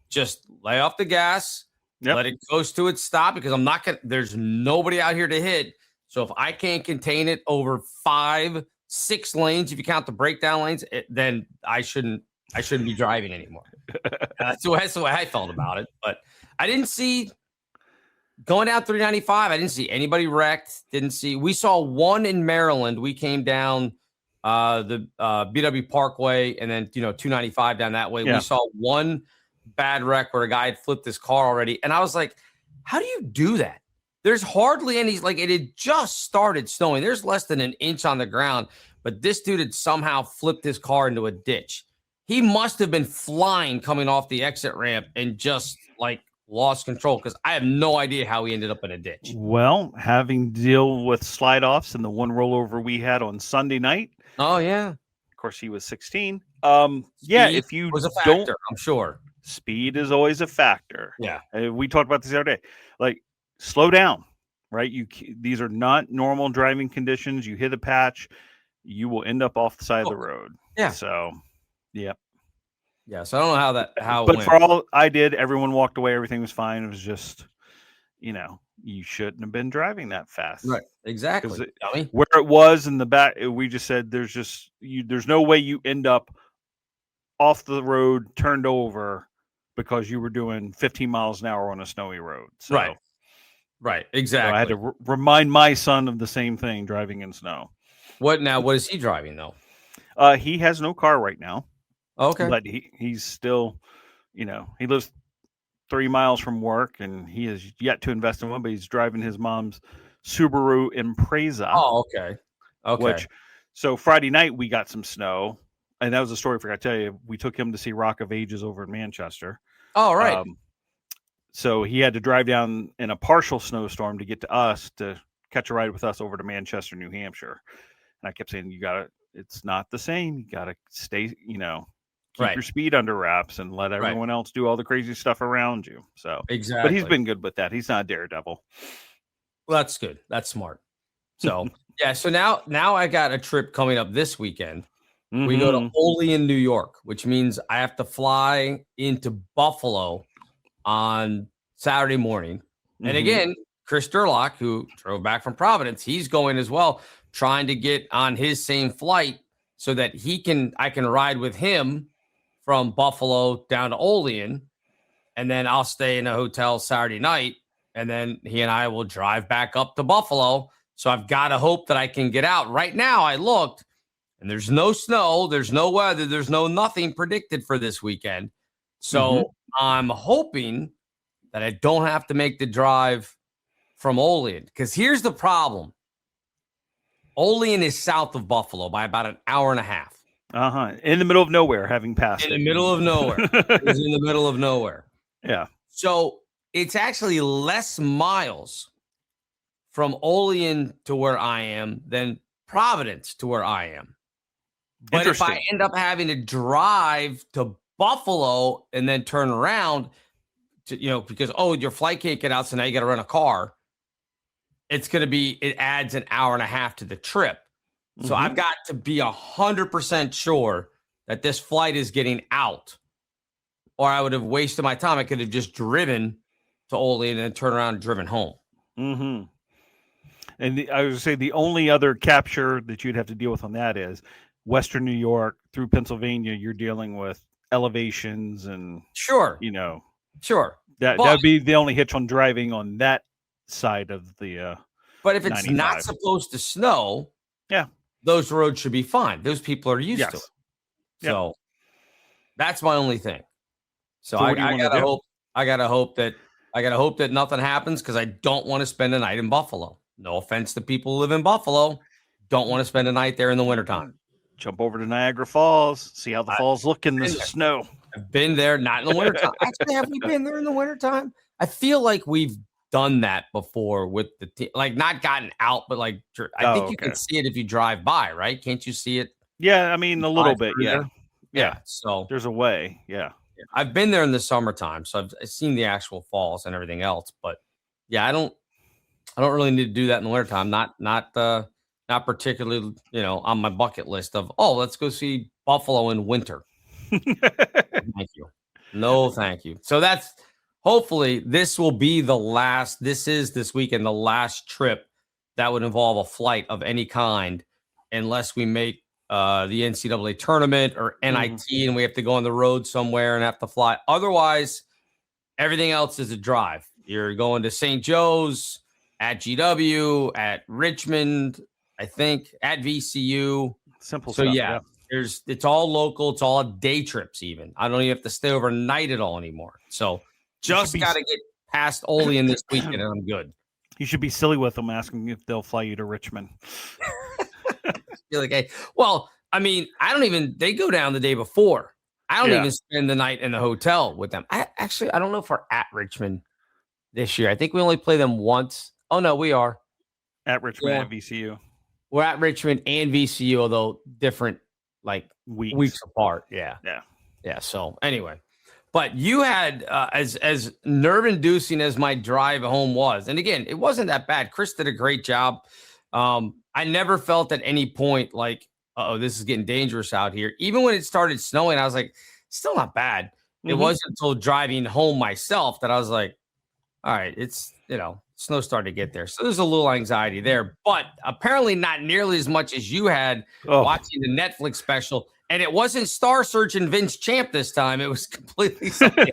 just lay off the gas, Yep. let it coast to its stop because I'm not going to, there's nobody out here to hit. So if I can't contain it over 5, 6 lanes, if you count the breakdown lanes, then I shouldn't be driving anymore. That's the way I felt about it. But I didn't see going down 395. I didn't see anybody wrecked. We saw one in Maryland. We came down the BW Parkway and then 295 down that way. Yeah. We saw one bad wreck where a guy had flipped his car already, and I was like, how do you do that? There's hardly any, like, it had just started snowing. There's less than an inch on the ground, but this dude had somehow flipped his car into a ditch. He must have been flying coming off the exit ramp and just like lost control, because I have no idea how he ended up in a ditch. Well, having to deal with slide offs and the one rollover we had on Sunday night. Oh yeah. Of course, he was 16. Yeah, Speed if you was a don't, factor, I'm sure. speed is always a factor. Yeah. We talked about this the other day. Like, slow down, right? These are not normal driving conditions. You hit a patch, you will end up off the side of the road. Yeah. So, yeah. Yeah. So I don't know how. But it went. for all I did, everyone walked away. Everything was fine. It was just, you shouldn't have been driving that fast. Right. Exactly. Dummy. Where it was in the back, we just said there's no way you end up off the road, turned over because you were doing 15 miles an hour on a snowy road. So, Right. Right. Exactly. so I had to remind my son of the same thing driving in snow. What is he driving though? He has no car right now. Okay. But he's still, he lives 3 miles from work and he has yet to invest in one, but he's driving his mom's Subaru Impreza. Oh, okay. Okay. So Friday night we got some snow, and that was a story I forgot to tell you. We took him to see Rock of Ages over in Manchester. Oh, right. So he had to drive down in a partial snowstorm to get to us to catch a ride with us over to Manchester, New Hampshire. And I kept saying, it's not the same. You got to stay, keep Right. your speed under wraps and let everyone else do all the crazy stuff around you. So, Exactly. but he's been good with that. He's not a daredevil. Well, that's good. That's smart. So yeah. So now I got a trip coming up this weekend. We go to Olean, New York, which means I have to fly into Buffalo on Saturday morning. And again, Chris Durlock, who drove back from Providence, he's going as well, trying to get on his same flight so that I can ride with him from Buffalo down to Olean. And then I'll stay in a hotel Saturday night. And then he and I will drive back up to Buffalo. So I've got to hope that I can get out. Right now, I looked, and there's no snow, there's no weather, there's nothing predicted for this weekend. So I'm hoping that I don't have to make the drive from Olean. Because here's the problem. Olean is south of Buffalo by about an hour and a half. In the middle of nowhere, having passed In the middle of nowhere. It's in the middle of nowhere. Yeah. So it's actually less miles from Olean to where I am than Providence to where I am. But if I end up having to drive to Buffalo and then turn around to, because, your flight can't get out, so now you got to rent a car. It adds an hour and a half to the trip. So I've got to be 100% sure that this flight is getting out, or I would have wasted my time. I could have just driven to Olean and then turned around and driven home. And I would say the only other capture that you'd have to deal with on that is Western New York through Pennsylvania. You're dealing with elevations and sure. That would be the only hitch on driving on that side of the. But if it's 95. not supposed to snow, those roads should be fine. Those people are used to it. So that's my only thing. So I gotta hope that nothing happens, because I don't want to spend a night in Buffalo. No offense to people who live in Buffalo. Don't want to spend a night there in the wintertime. Jump over to Niagara Falls, see how the falls look in the snow. I've been there, not in the wintertime. Actually, have we been there in the wintertime? I feel like we've done that before with the like not gotten out, but like I think you can see it if you drive by, right? Can't you see it? Yeah, I mean a little bit. through Yeah. there. Yeah. So There's a way. Yeah. I've been there in the summertime, so I've seen the actual falls and everything else. But yeah, I don't really need to do that in the wintertime. Not particularly, on my bucket list of, let's go see Buffalo in winter. Thank you. No, thank you. So hopefully this will be this weekend, the last trip that would involve a flight of any kind, unless we make the NCAA tournament or NIT and we have to go on the road somewhere and have to fly. Otherwise, everything else is a drive. You're going to St. Joe's, at GW, at Richmond, I think, at VCU. Simple so stuff. Yeah. It's all local. It's all day trips even. I don't even have to stay overnight at all anymore. So just got to get past Olean this weekend and I'm good. You should be silly with them asking if they'll fly you to Richmond. You're like, hey, well, I mean, they go down the day before. I don't even spend the night in the hotel with them. I don't know if we're at Richmond this year. I think we only play them once. Oh, no, we are. At Richmond, at VCU. We're at Richmond and VCU, although different weeks apart. Yeah. So anyway, but you had as nerve inducing as my drive home was, and again, it wasn't that bad. Chris did a great job. I never felt at any point like, this is getting dangerous out here. Even when it started snowing, I was like, still not bad. It wasn't until driving home myself that I was like, all right, it's, snow started to get there. So there's a little anxiety there, but apparently not nearly as much as you had watching the Netflix special. And it wasn't Star Searching Vince Champ this time. It was completely something.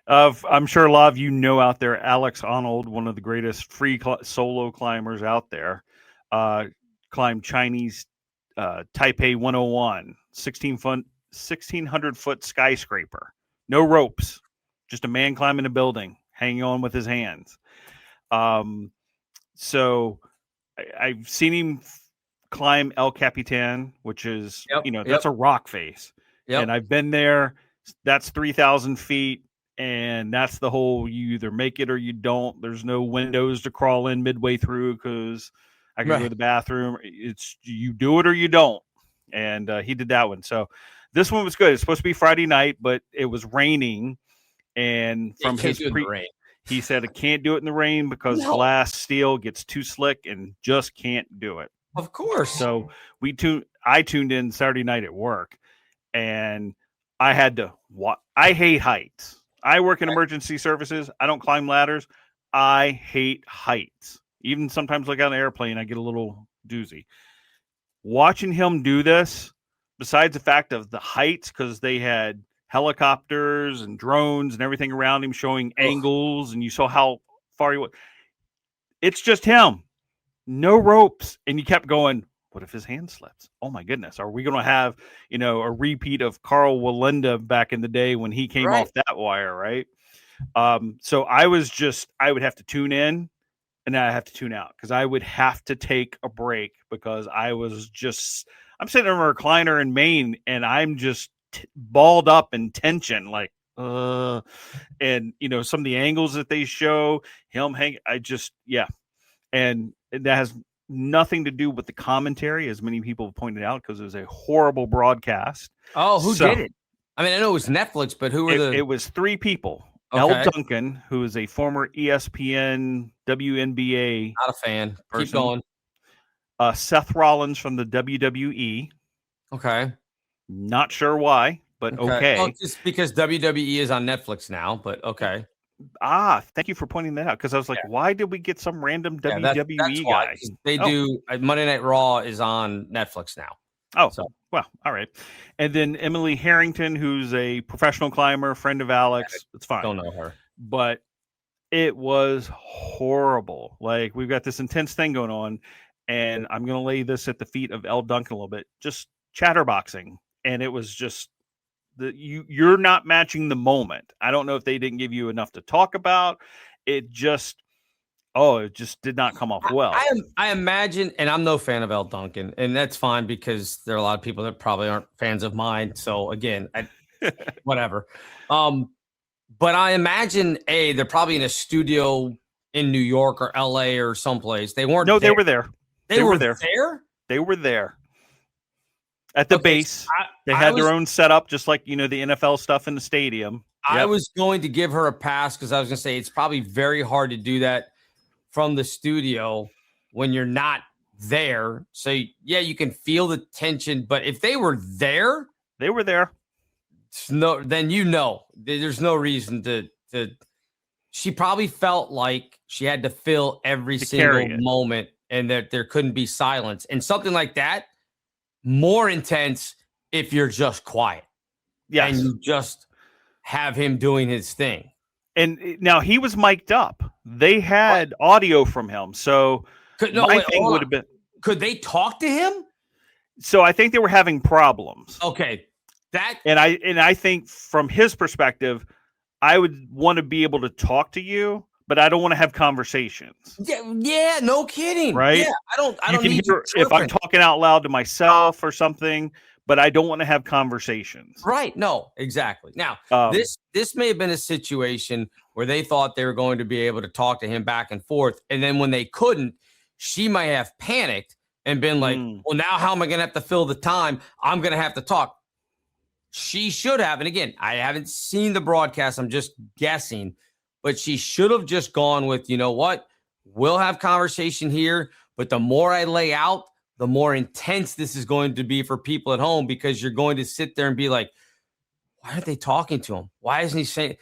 I'm sure a lot of you know out there, Alex Arnold, one of the greatest free solo climbers out there, climbed Chinese Taipei 101, 1,600-foot skyscraper. No ropes, just a man climbing a building, hanging on with his hands. So I've seen him climb El Capitan, which is, that's a rock face. And I've been there. That's 3,000 feet. And that's the whole, you either make it or you don't. There's no windows to crawl in midway through because I can go to the bathroom. It's you do it or you don't. And he did that one. So this one was good. It's supposed to be Friday night, but it was raining. And from his he said, I can't do it in the rain because glass steel gets too slick and just can't do it. Of course. So I tuned in Saturday night at work, and I had to watch. I hate heights. I work in emergency services. I don't climb ladders. I hate heights. Even sometimes look out an airplane, I get a little doozy. Watching him do this, besides the fact of the heights, because they had helicopters and drones and everything around him showing angles, and you saw how far he was. It's just him. No ropes. And you kept going, what if his hand slips? Oh my goodness. Are we going to have, a repeat of Carl Walenda back in the day when he came off that wire, right? So I would have to tune in and then I have to tune out because I would have to take a break because I'm sitting in a recliner in Maine and I'm just balled up in tension, like, and some of the angles that they show him hang, and that has nothing to do with the commentary, as many people have pointed out, because it was a horrible broadcast. Oh, who did it? I mean, I know it was Netflix, but who were It was three people. Okay. El Duncan, who is a former ESPN, WNBA. Not a fan. Person. Keep going. Seth Rollins from the WWE. Okay. Not sure why, but okay. Well, just because WWE is on Netflix now, but okay. Thank you for pointing that out because I was like, why did we get some random WWE guy? They do. Monday Night Raw is on Netflix now. Oh, well, all right. And then Emily Harrington, who's a professional climber, friend of Alex. It's fine. Don't know her. But it was horrible. Like, we've got this intense thing going on, and I'm going to lay this at the feet of El Duncan a little bit. Just chatterboxing. And it was just, you're not matching the moment. I don't know if they didn't give you enough to talk about. It just did not come off well. I imagine, and I'm no fan of El Duncan, and that's fine because there are a lot of people that probably aren't fans of mine. So again, whatever. But I imagine they're probably in a studio in New York or LA or someplace. They weren't. No, they were there. They were there. They were there. at the base. They had their own setup, just like, the NFL stuff in the stadium. I was going to give her a pass because I was going to say it's probably very hard to do that from the studio when you're not there. So, yeah, you can feel the tension. But if they were there. They were there. Then there's no reason to. She probably felt like she had to fill every single moment and that there couldn't be silence. And something like that, more intense if you're just quiet. Yes. And you just have him doing his thing. And now he was mic'd up. They had audio from him. So thing would have been. Could they talk to him? So I think they were having problems. Okay. And I think from his perspective, I would want to be able to talk to you, but I don't want to have conversations. Yeah, no kidding. Right? Yeah, I don't need hear if I'm talking out loud to myself or something, but I don't want to have conversations. Right. No, exactly. Now, this may have been a situation where they thought they were going to be able to talk to him back and forth. And then when they couldn't, she might have panicked and been like, well, now how am I going to have to fill the time? I'm going to have to talk. She should have. And again, I haven't seen the broadcast. I'm just guessing. But she should have just gone with, you know what? We'll have conversation here. But the more I lay out, the more intense this is going to be for people at home, because you're going to sit there and be like, why aren't they talking to him? Why isn't he saying?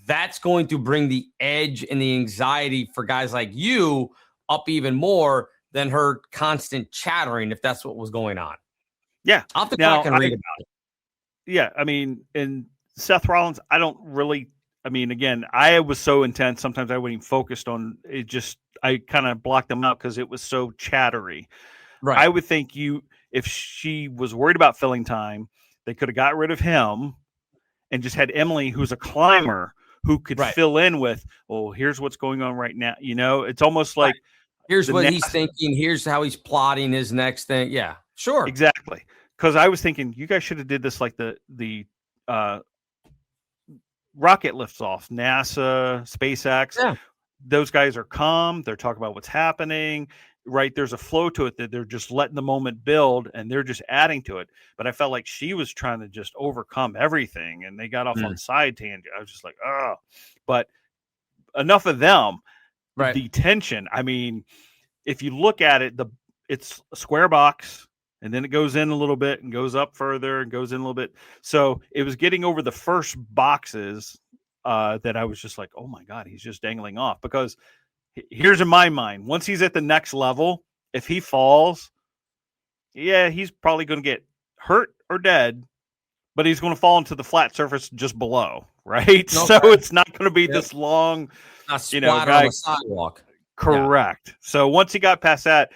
That's going to bring the edge and the anxiety for guys like you up even more than her constant chattering, if that's what was going on. Yeah. I'll have to go back and read about it. Yeah. I mean, and Seth Rollins, again, I was so intense. Sometimes I wouldn't even focus on it. I kind of blocked them out because it was so chattery. Right. I would think if she was worried about filling time, they could have got rid of him and just had Emily, who's a climber, who could fill in with, here's what's going on right now. It's almost like, here's what he's thinking. Here's how he's plotting his next thing. Yeah, sure. Exactly. Because I was thinking you guys should have did this like the rocket lifts off, NASA, SpaceX. Yeah. Those guys are calm. They're talking about what's happening. Right. There's a flow to it that they're just letting the moment build and they're just adding to it. But I felt like she was trying to just overcome everything and they got off on side tangent. I was just like, but enough of them. Right. The tension. I mean, if you look at it, it's a square box and then it goes in a little bit and goes up further and goes in a little bit. So it was getting over the first boxes that I was just like, oh my God, he's just dangling off. Because here's in my mind, once he's at the next level, if he falls, he's probably going to get hurt or dead, but he's going to fall into the flat surface just below, right? Okay. So it's not going to be this long, guy on the sidewalk. Correct. Yeah. So once he got past that,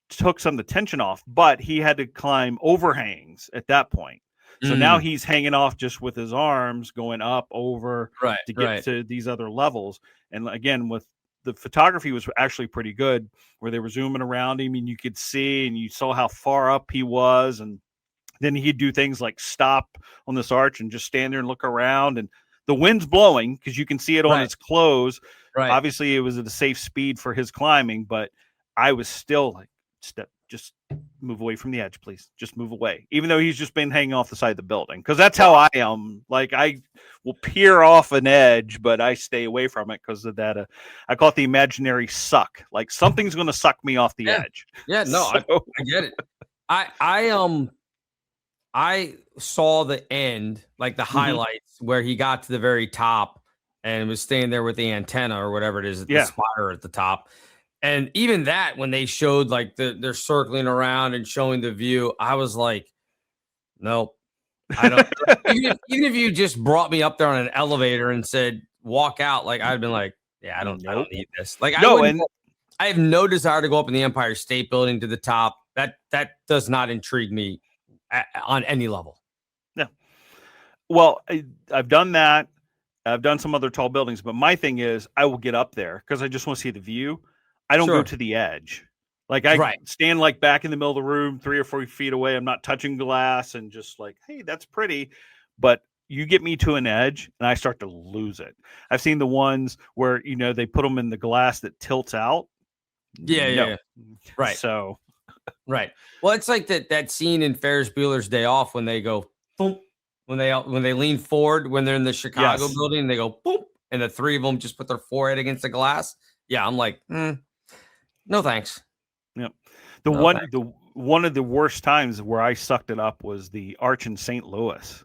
took some of the tension off, but he had to climb overhangs at that point. So now he's hanging off just with his arms going up over to get to these other levels. And again, with the photography was actually pretty good where they were zooming around him and you could see and you saw how far up he was. And then he'd do things like stop on this arch and just stand there and look around. And the wind's blowing because you can see it on his clothes. Right. Obviously, it was at a safe speed for his climbing, but I was still like, just move away from the edge, please. Just move away. Even though he's just been hanging off the side of the building. Because that's how I am. Like, I will peer off an edge, but I stay away from it because of that. I call it the imaginary suck. Like, something's going to suck me off the edge. Yeah, no, I get it. I saw the end, like the highlights, where he got to the very top and was staying there with the antenna or whatever it is, the spire at the top. And even that, when they showed like they're circling around and showing the view, I was like, nope, I don't. even if you just brought me up there on an elevator and said walk out, like I'd been like, yeah, I don't need this. Like I have no desire to go up in the Empire State Building to the top. That does not intrigue me on any level. Yeah. Well, I've done that. I've done some other tall buildings, but my thing is I will get up there because I just want to see the view. I don't go to the edge. Like I stand like back in the middle of the room, 3 or 4 feet away. I'm not touching glass and just like, hey, that's pretty. But you get me to an edge and I start to lose it. I've seen the ones where, they put them in the glass that tilts out. Yeah. Right. So Right. Well, it's like that scene in Ferris Bueller's Day Off when they go boom, when they lean forward when they're in the Chicago building and they go boom, and the three of them just put their forehead against the glass. Yeah, I'm like, no thanks. Yep. No, One of the worst times where I sucked it up was the Arch in St. Louis.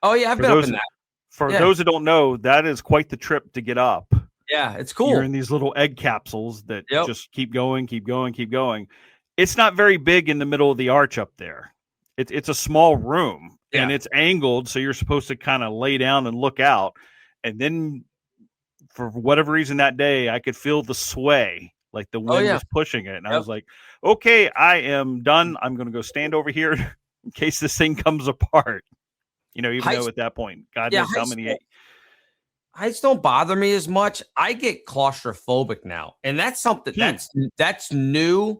Oh yeah, I've been up in that. For those who don't know, that is quite the trip to get up. Yeah, it's cool. You're in these little egg capsules that just keep going, keep going, keep going. It's not very big in the middle of the arch up there. It's a small room and it's angled, so you're supposed to kind of lay down and look out. And then, for whatever reason that day, I could feel the sway, like the wind was pushing it, and I was like, "Okay, I am done. I'm going to go stand over here in case this thing comes apart." Even though at that point, God knows how many. Heights don't bother me as much. I get claustrophobic now, and that's something that's new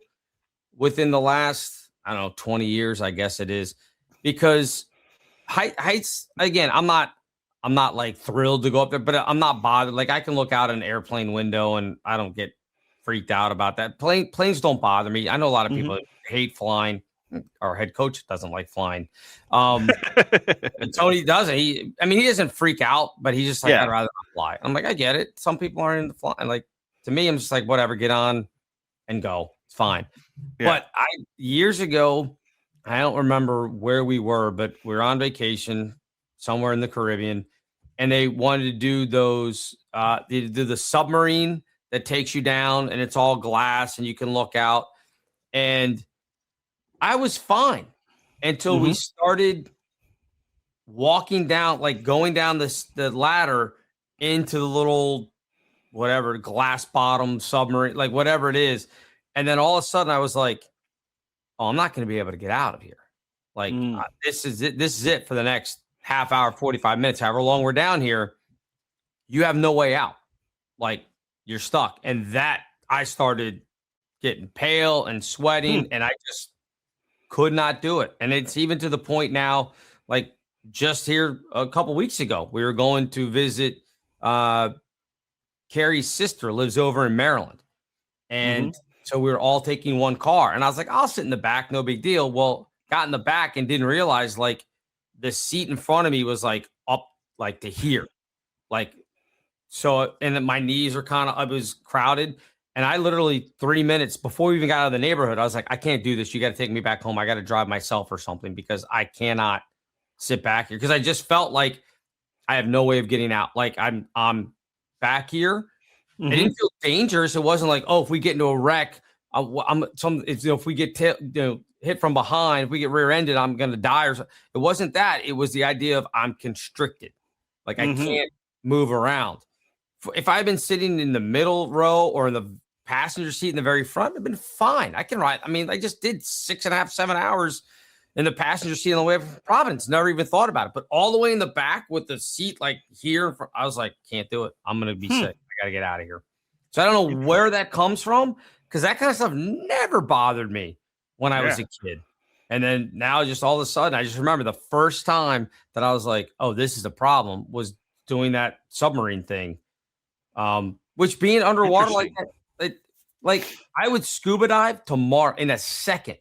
within the last, I don't know, 20 years, I guess it is, because heights, again, I'm not like thrilled to go up there, but I'm not bothered. Like I can look out an airplane window and I don't get freaked out about that. Planes don't bother me. I know a lot of people hate flying. Our head coach doesn't like flying. And Tony doesn't. He doesn't freak out, but he's just like, I'd rather not fly. I'm like, I get it. Some people aren't into flying. Like, to me, I'm just like, whatever, get on and go. It's fine. Yeah. But years ago, I don't remember where we were, but we were on vacation somewhere in the Caribbean, and they wanted to do those, they do the submarine that takes you down, and it's all glass, and you can look out. And I was fine until we started walking down, like going down the ladder into the little, whatever, glass bottom submarine, like whatever it is. And then all of a sudden I was like, oh, I'm not going to be able to get out of here. Like this is it. This is it for the next half hour, 45 minutes, however long we're down here. You have no way out. Like you're stuck. And that I started getting pale and sweating and I just could not do it. And it's even to the point now, like just here a couple weeks ago, we were going to visit Carrie's sister lives over in Maryland. And so we were all taking one car. And I was like, I'll sit in the back, no big deal. Well, got in the back and didn't realize like the seat in front of me was like up like to here. Like, so, and then my knees are kind of, I was crowded. And I literally 3 minutes before we even got out of the neighborhood, I was like, I can't do this. You got to take me back home. I got to drive myself or something because I cannot sit back here. Because I just felt like I have no way of getting out. Like I'm back here. It didn't feel dangerous. It wasn't like, oh, if we get into a wreck, if we get hit from behind, if we get rear-ended, I'm going to die. Or something. It wasn't that. It was the idea of I'm constricted. Like I can't move around. If I had been sitting in the middle row or in the passenger seat in the very front, I've been fine. I can ride. I mean, I just did 6.5, 7 hours in the passenger seat on the way from Providence. Never even thought about it. But all the way in the back with the seat like here, I was like, can't do it. I'm going to be sick. I got to get out of here. So I don't know where that comes from because that kind of stuff never bothered me when I was a kid. And then now just all of a sudden, I just remember the first time that I was like, oh, this is a problem was doing that submarine thing. Which being underwater like that, like I would scuba dive tomorrow in a second.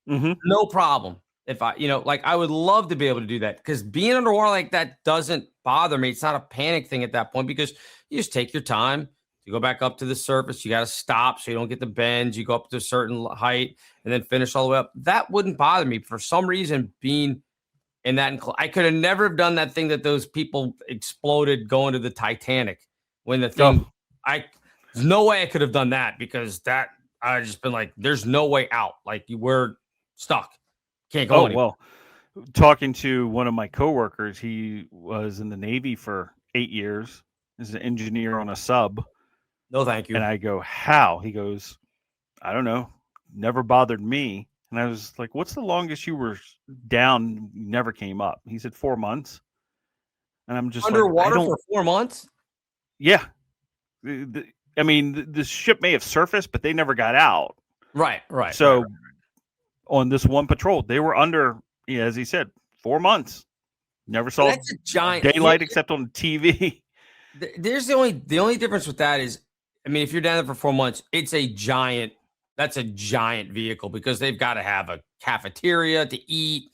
No problem. If I, like I would love to be able to do that because being underwater like that doesn't bother me. It's not a panic thing at that point because you just take your time to go back up to the surface. You got to stop so you don't get the bends. You go up to a certain height and then finish all the way up. That wouldn't bother me. For some reason, being in that, I could have never have done that thing that those people exploded going to the Titanic when the thing, there's no way I could have done that because that I just been like, there's no way out. Like you were stuck. Can't go anywhere. Well, talking to one of my coworkers, he was in the Navy for 8 years as an engineer on a sub. No, thank you. And I go, how? He goes, I don't know. Never bothered me. And I was like, what's the longest you were down? Never came up. He said 4 months. And I'm just underwater for 4 months. Yeah. I mean, the ship may have surfaced, but they never got out. Right. So on this one patrol, they were under, as he said, 4 months. Never saw that's a giant daylight except on TV. There's the only difference with that is, I mean, if you're down there for 4 months, it's a giant that's a giant vehicle because they've got to have a cafeteria to eat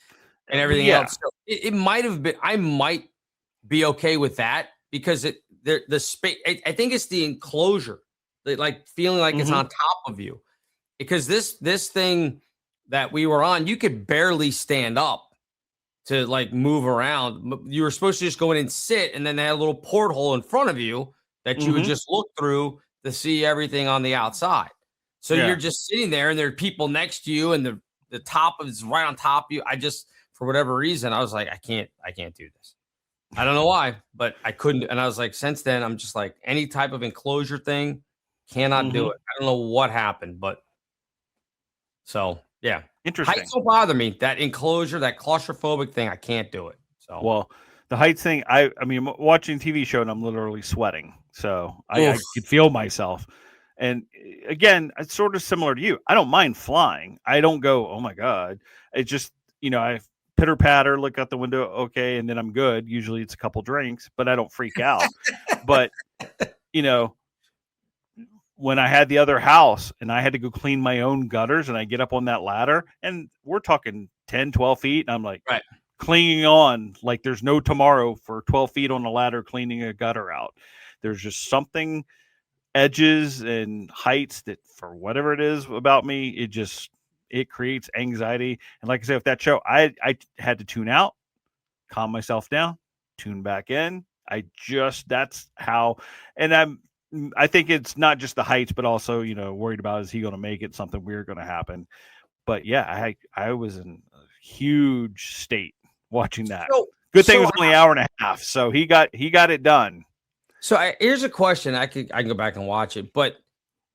and everything else. So it might have been. I might be okay with that because the space. I think it's the enclosure, like feeling like it's on top of you, because this thing that we were on, you could barely stand up to like move around. You were supposed to just go in and sit, and then they had a little porthole in front of you that you would just look through to see everything on the outside. So you're just sitting there, and there are people next to you, and the top is right on top of you. I just, for whatever reason, I was like, I can't do this. I don't know why, but I couldn't. And I was like, since then, I'm just like, any type of enclosure thing, cannot do it. I don't know what happened, but so yeah. Interesting. Heights don't bother me. That enclosure, that claustrophobic thing, I can't do it. So well, the heights thing, I mean, watching TV show and I'm literally sweating, so I could feel myself. And again, it's sort of similar to you. I don't mind flying. I don't go, oh my God. It's just, I pitter patter, look out the window, okay, and then I'm good. Usually it's a couple drinks, but I don't freak out. But when I had the other house and I had to go clean my own gutters and I get up on that ladder and we're talking 10, 12 feet. And I'm like clinging on like there's no tomorrow for 12 feet on a ladder, cleaning a gutter out. There's just something, edges and heights that for whatever it is about me, it creates anxiety. And like I said, with that show, I had to tune out, calm myself down, tune back in. That's how, and I think it's not just the heights, but also, worried about, is he going to make it? Something weird going to happen. But yeah, I was in a huge state watching that. Good thing it was only an hour and a half. So he got it done. So here's a question. I can go back and watch it, but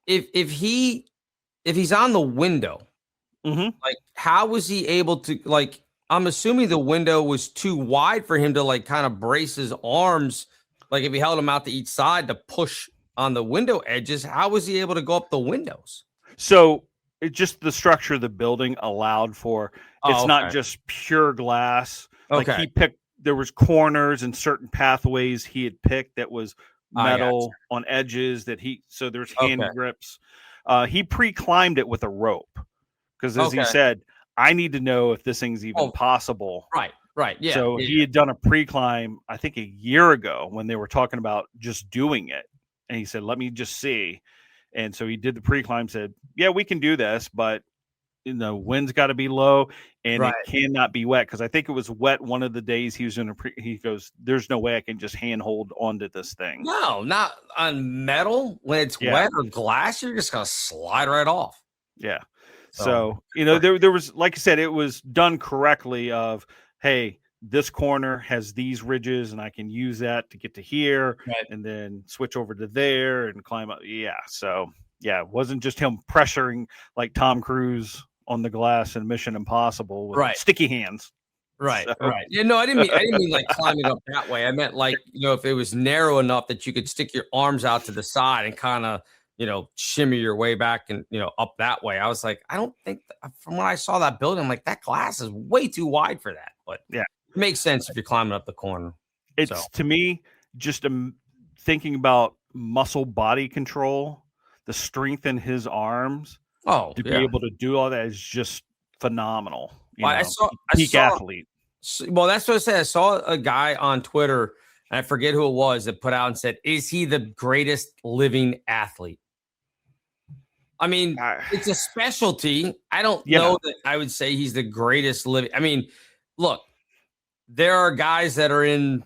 if he's on the window, like how was he able to, like, I'm assuming the window was too wide for him to like kind of brace his arms. Like if he held them out to each side to push on the window edges, how was he able to go up the windows? So it's just the structure of the building allowed for, it's not just pure glass. Like there was corners and certain pathways he had picked that was metal on edges so there's hand grips. He pre-climbed it with a rope because as he said, I need to know if this thing's even possible. Right. Yeah. So he had done a pre-climb, I think a year ago when they were talking about just doing it. And he said, let me just see. And so he did the pre-climb, said, yeah, we can do this, but wind's got to be low and it cannot be wet. Cause I think it was wet one of the days he was he goes, there's no way I can just handhold onto this thing. No, not on metal. When it's wet or glass, you're just going to slide right off. Yeah. So, there was, like I said, it was done correctly of, hey, this corner has these ridges and I can use that to get to here and then switch over to there and climb up. Yeah. So yeah, it wasn't just him pressuring like Tom Cruise on the glass in Mission Impossible with sticky hands. Right. Yeah, no, I didn't mean like climbing up that way. I meant like, if it was narrow enough that you could stick your arms out to the side and kind of, shimmy your way back and, up that way. I was like, I don't think from when I saw that building, I'm like, that glass is way too wide for that. But yeah, it makes sense if you're climbing up the corner. It's to me, just thinking about muscle body control, the strength in his arms to be able to do all that is just phenomenal. I saw athlete. Well, that's what I said. I saw a guy on Twitter, and I forget who it was, that put out and said, is he the greatest living athlete? I mean, it's a specialty. I don't know that I would say he's the greatest living. I mean, look, there are guys that are in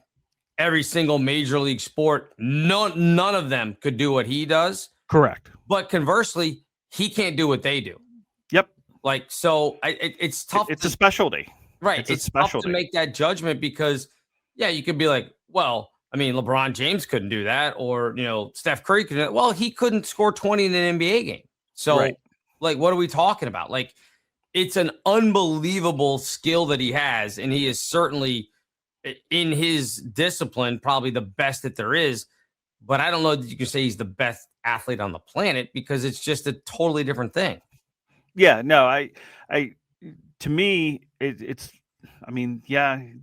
every single major league sport. None of them could do what he does. Correct. But conversely, he can't do what they do. Yep. Like, so it's tough. It's a specialty. Right. It's tough to make that judgment because, you could be like, well, I mean, LeBron James couldn't do that, or, Steph Curry couldn't do that. Well, he couldn't score 20 in an NBA game. So, like, what are we talking about? Like, it's an unbelievable skill that he has, and he is certainly, in his discipline, probably the best that there is. But I don't know that you can say he's the best athlete on the planet because it's just a totally different thing. Yeah, no, to me, it's, I mean,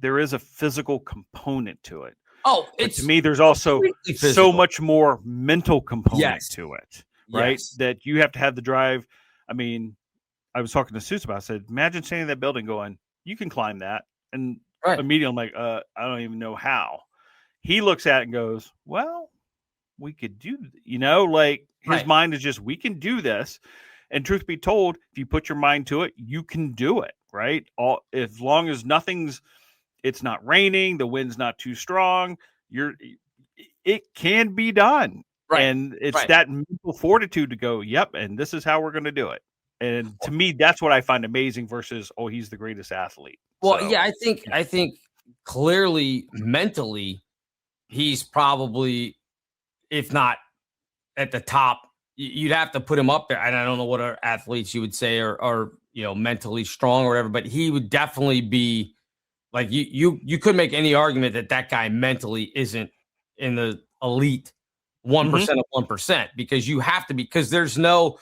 there is a physical component to it. Oh, to me, there's also so much more mental component to it, right? Yes. That you have to have the drive. I mean, I was talking to Seuss about it. I said, imagine standing in that building going, you can climb that. And immediately I'm like, I don't even know how. He looks at it and goes, well, we could do, like his mind is just, we can do this. And truth be told, if you put your mind to it, you can do it, right? As long as it's not raining, the wind's not too strong, it can be done. Right. And it's that mental fortitude to go, yep, and this is how we're going to do it. And to me, that's what I find amazing versus, he's the greatest athlete. Well, so, yeah, I think clearly mentally, he's probably, if not at the top, you'd have to put him up there. And I don't know what our athletes you would say are mentally strong or whatever, but he would definitely be like you could make any argument that guy mentally isn't in the elite 1% of 1%, because you have to be, because there's no,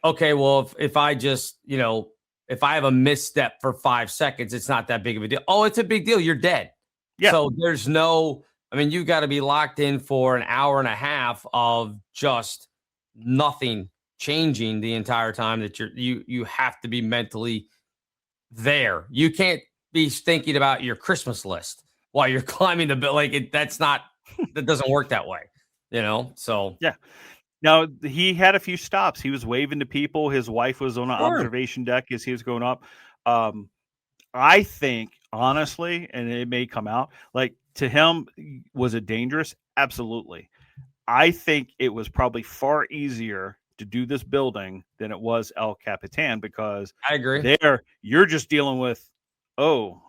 okay, well, if I just, if I have a misstep for 5 seconds, it's not that big of a deal. Oh, it's a big deal. You're dead. Yeah. So there's no, you got to be locked in for an hour and a half of just nothing changing the entire time that you have to be mentally there. You can't be thinking about your Christmas list while you're climbing the bill. Like that doesn't work that way, So yeah. Now he had a few stops. He was waving to people. His wife was on an observation deck as he was going up. I think honestly, and it may come out, like to him, was it dangerous? Absolutely. I think it was probably far easier to do this building than it was El Capitan, because I agree. There, you're just dealing with,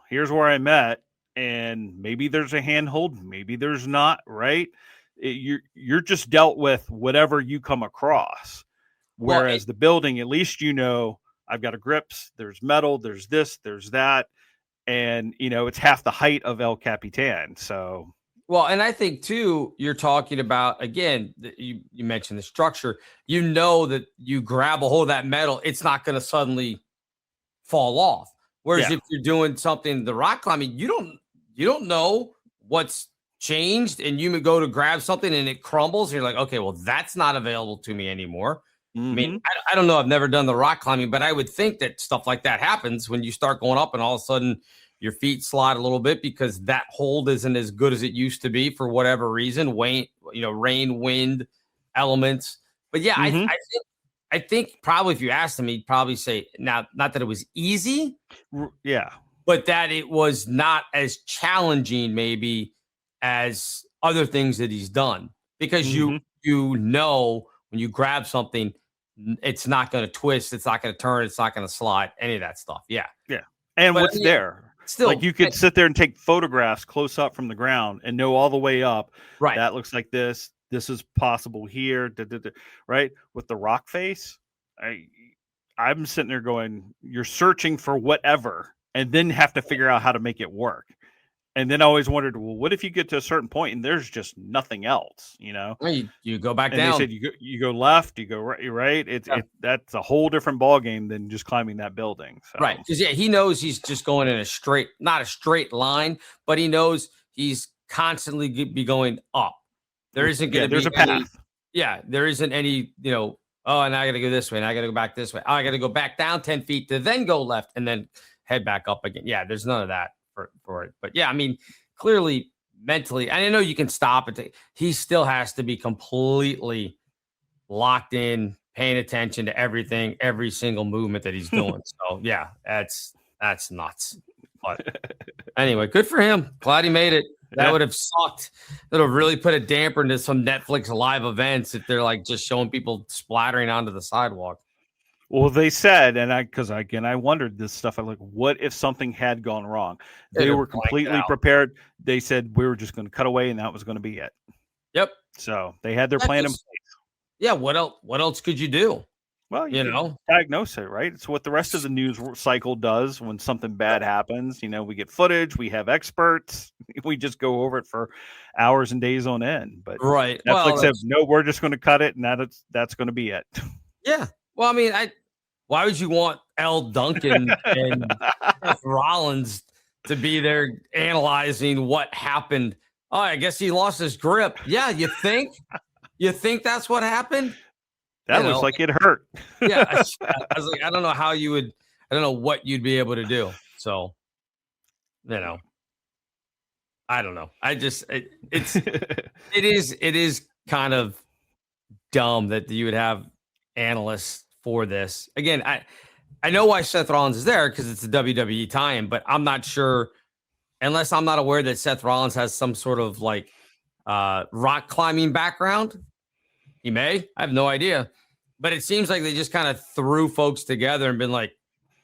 here's where I'm at, and maybe there's a handhold, maybe there's not, right? You're just dealt with whatever you come across. Whereas the building, at least I've got a grips, there's metal, there's this, there's that, and it's half the height of El Capitan. So. Well, and I think too, you're talking about, again, you mentioned the structure, that you grab a hold of that metal, it's not going to suddenly fall off. Whereas if you're doing something, the rock climbing, you don't know what's changed, and you go to grab something and it crumbles. And you're like, okay, well, that's not available to me anymore. I don't know. I've never done the rock climbing, but I would think that stuff like that happens when you start going up and all of a sudden your feet slide a little bit because that hold isn't as good as it used to be for whatever reason, rain, wind, elements. But yeah, I think probably if you asked him, he'd probably say, now, not that it was easy. Yeah. But that it was not as challenging maybe as other things that he's done, because when you grab something, it's not going to twist, it's not going to turn, it's not going to slide, any of that stuff. Yeah. Yeah. And but, what's there? Still, like you could sit there and take photographs close up from the ground and know all the way up. Right. That looks like this. This is possible here. Right. With the rock face, I'm sitting there going, you're searching for whatever, and then have to figure out how to make it work. And then I always wondered, well, what if you get to a certain point and there's just nothing else, Well, you go back and down. They said you go left, you go right. That's a whole different ball game than just climbing that building. So. Right, because he knows he's just going in not a straight line, but he knows he's constantly be going up. There isn't going to be there's a path. There isn't any, and I got to go this way, and I got to go back this way. I got to go back down 10 feet to then go left and then head back up again. Yeah, there's none of that. For it. But yeah, clearly mentally, I know you can stop it. He still has to be completely locked in, paying attention to everything, every single movement that he's doing. So yeah, that's nuts. But anyway, good for him. Glad he made it. That would have sucked. That would have really put a damper into some Netflix live events if they're like just showing people splattering onto the sidewalk. Well, they said, and because I wondered this stuff. I'm like, what if something had gone wrong? They were completely prepared. They said we were just going to cut away, and that was going to be it. Yep. So they had their plan in place. Yeah. What else could you do? Well, you diagnose it, right? It's what the rest of the news cycle does when something bad happens. We get footage, we have experts, we just go over it for hours and days on end. But right, Netflix said, no, we're just going to cut it, and that's going to be it. Yeah. Well, why would you want L. Duncan and Seth Rollins to be there analyzing what happened? Oh, I guess he lost his grip. Yeah, you think? You think that's what happened? That looks like it hurt. Yeah. I was like, I don't know how you would, I don't know what you'd be able to do. So, I don't know. I just, it is kind of dumb that you would have analysts for this. Again, I know why Seth Rollins is there because it's a WWE tie-in, but I'm not sure, unless I'm not aware that Seth Rollins has some sort of like rock climbing background. He may. I have no idea. But it seems like they just kind of threw folks together and been like,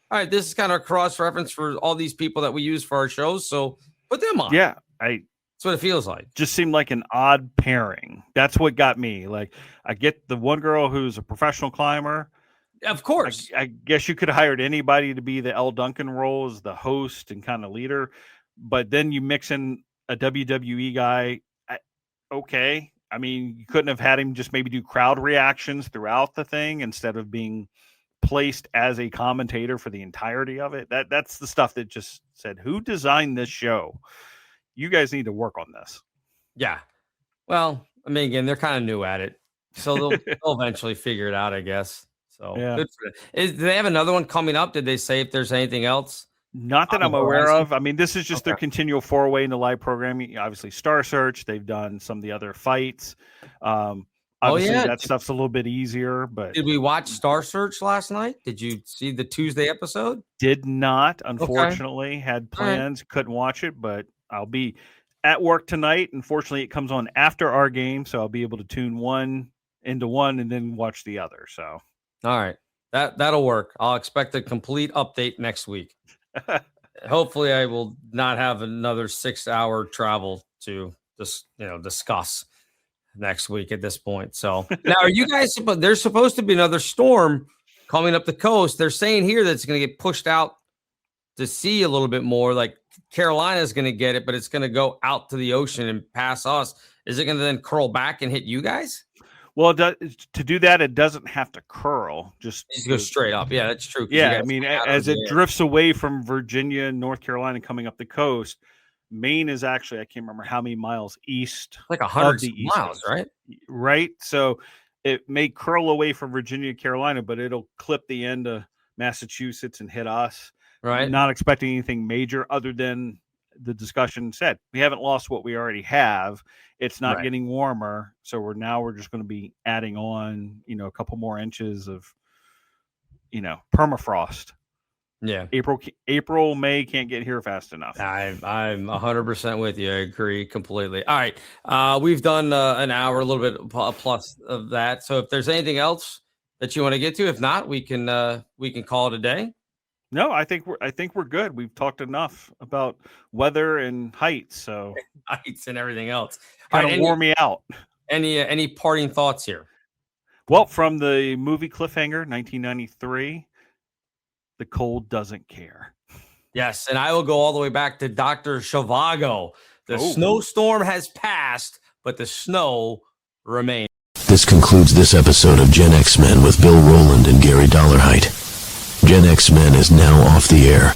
all right, this is kind of a cross-reference for all these people that we use for our shows, so put them on. Yeah, that's what it feels like. Just seemed like an odd pairing. That's what got me. Like, I get the one girl who's a professional climber. Of course. I guess you could have hired anybody to be the Elle Duncan role as the host and kind of leader, but then you mix in a WWE guy. Okay. I mean, you couldn't have had him just maybe do crowd reactions throughout the thing instead of being placed as a commentator for the entirety of it. That's the stuff that just said, who designed this show? You guys need to work on this. Yeah. Well, I mean, again, they're kind of new at it, so they'll eventually figure it out, I guess. So yeah. Good for them. Do they have another one coming up? Did they say if there's anything else? Not that I'm aware of. I mean, this is just their continual foray into live programming. Obviously, Star Search. They've done some of the other fights. Obviously, that stuff's a little bit easier. But did we watch Star Search last night? Did you see the Tuesday episode? Did not. Unfortunately, had plans, couldn't watch it. But I'll be at work tonight. Unfortunately, it comes on after our game, so I'll be able to tune one into one and then watch the other. So, all right, that'll work. I'll expect a complete update next week. Hopefully, I will not have another 6-hour travel to discuss next week at this point. So now, are you guys? There's supposed to be another storm coming up the coast. They're saying here that it's going to get pushed out to sea a little bit more. Like Carolina's going to get it, but it's going to go out to the ocean and pass us. Is it going to then curl back and hit you guys? Well, to do that, it doesn't have to curl. Just go straight up. Yeah, that's true. Yeah, I mean, as it drifts away from Virginia and North Carolina coming up the coast, Maine is actually, I can't remember how many miles east. Like 100 miles, right? Right. So it may curl away from Virginia, Carolina, but it'll clip the end of Massachusetts and hit us. Right. Not expecting anything major other than the discussion said. We haven't lost what we already have. It's not getting warmer. So we're just going to be adding on, a couple more inches of, permafrost. Yeah. April, May can't get here fast enough. I'm 100% with you. I agree completely. All right. We've done an hour, a little bit plus of that. So if there's anything else that you want to get to, if not, we can call it a day. No, I think we're good. We've talked enough about weather and heights, so heights and everything else. Kind of wore me out. Any parting thoughts here? Well, from the movie Cliffhanger, 1993, the cold doesn't care. Yes, and I will go all the way back to Dr. Zhivago. The snowstorm has passed, but the snow remains. This concludes this episode of Gen X Men with Bill Rowland and Gary Dollarhite. Gen X Men is now off the air.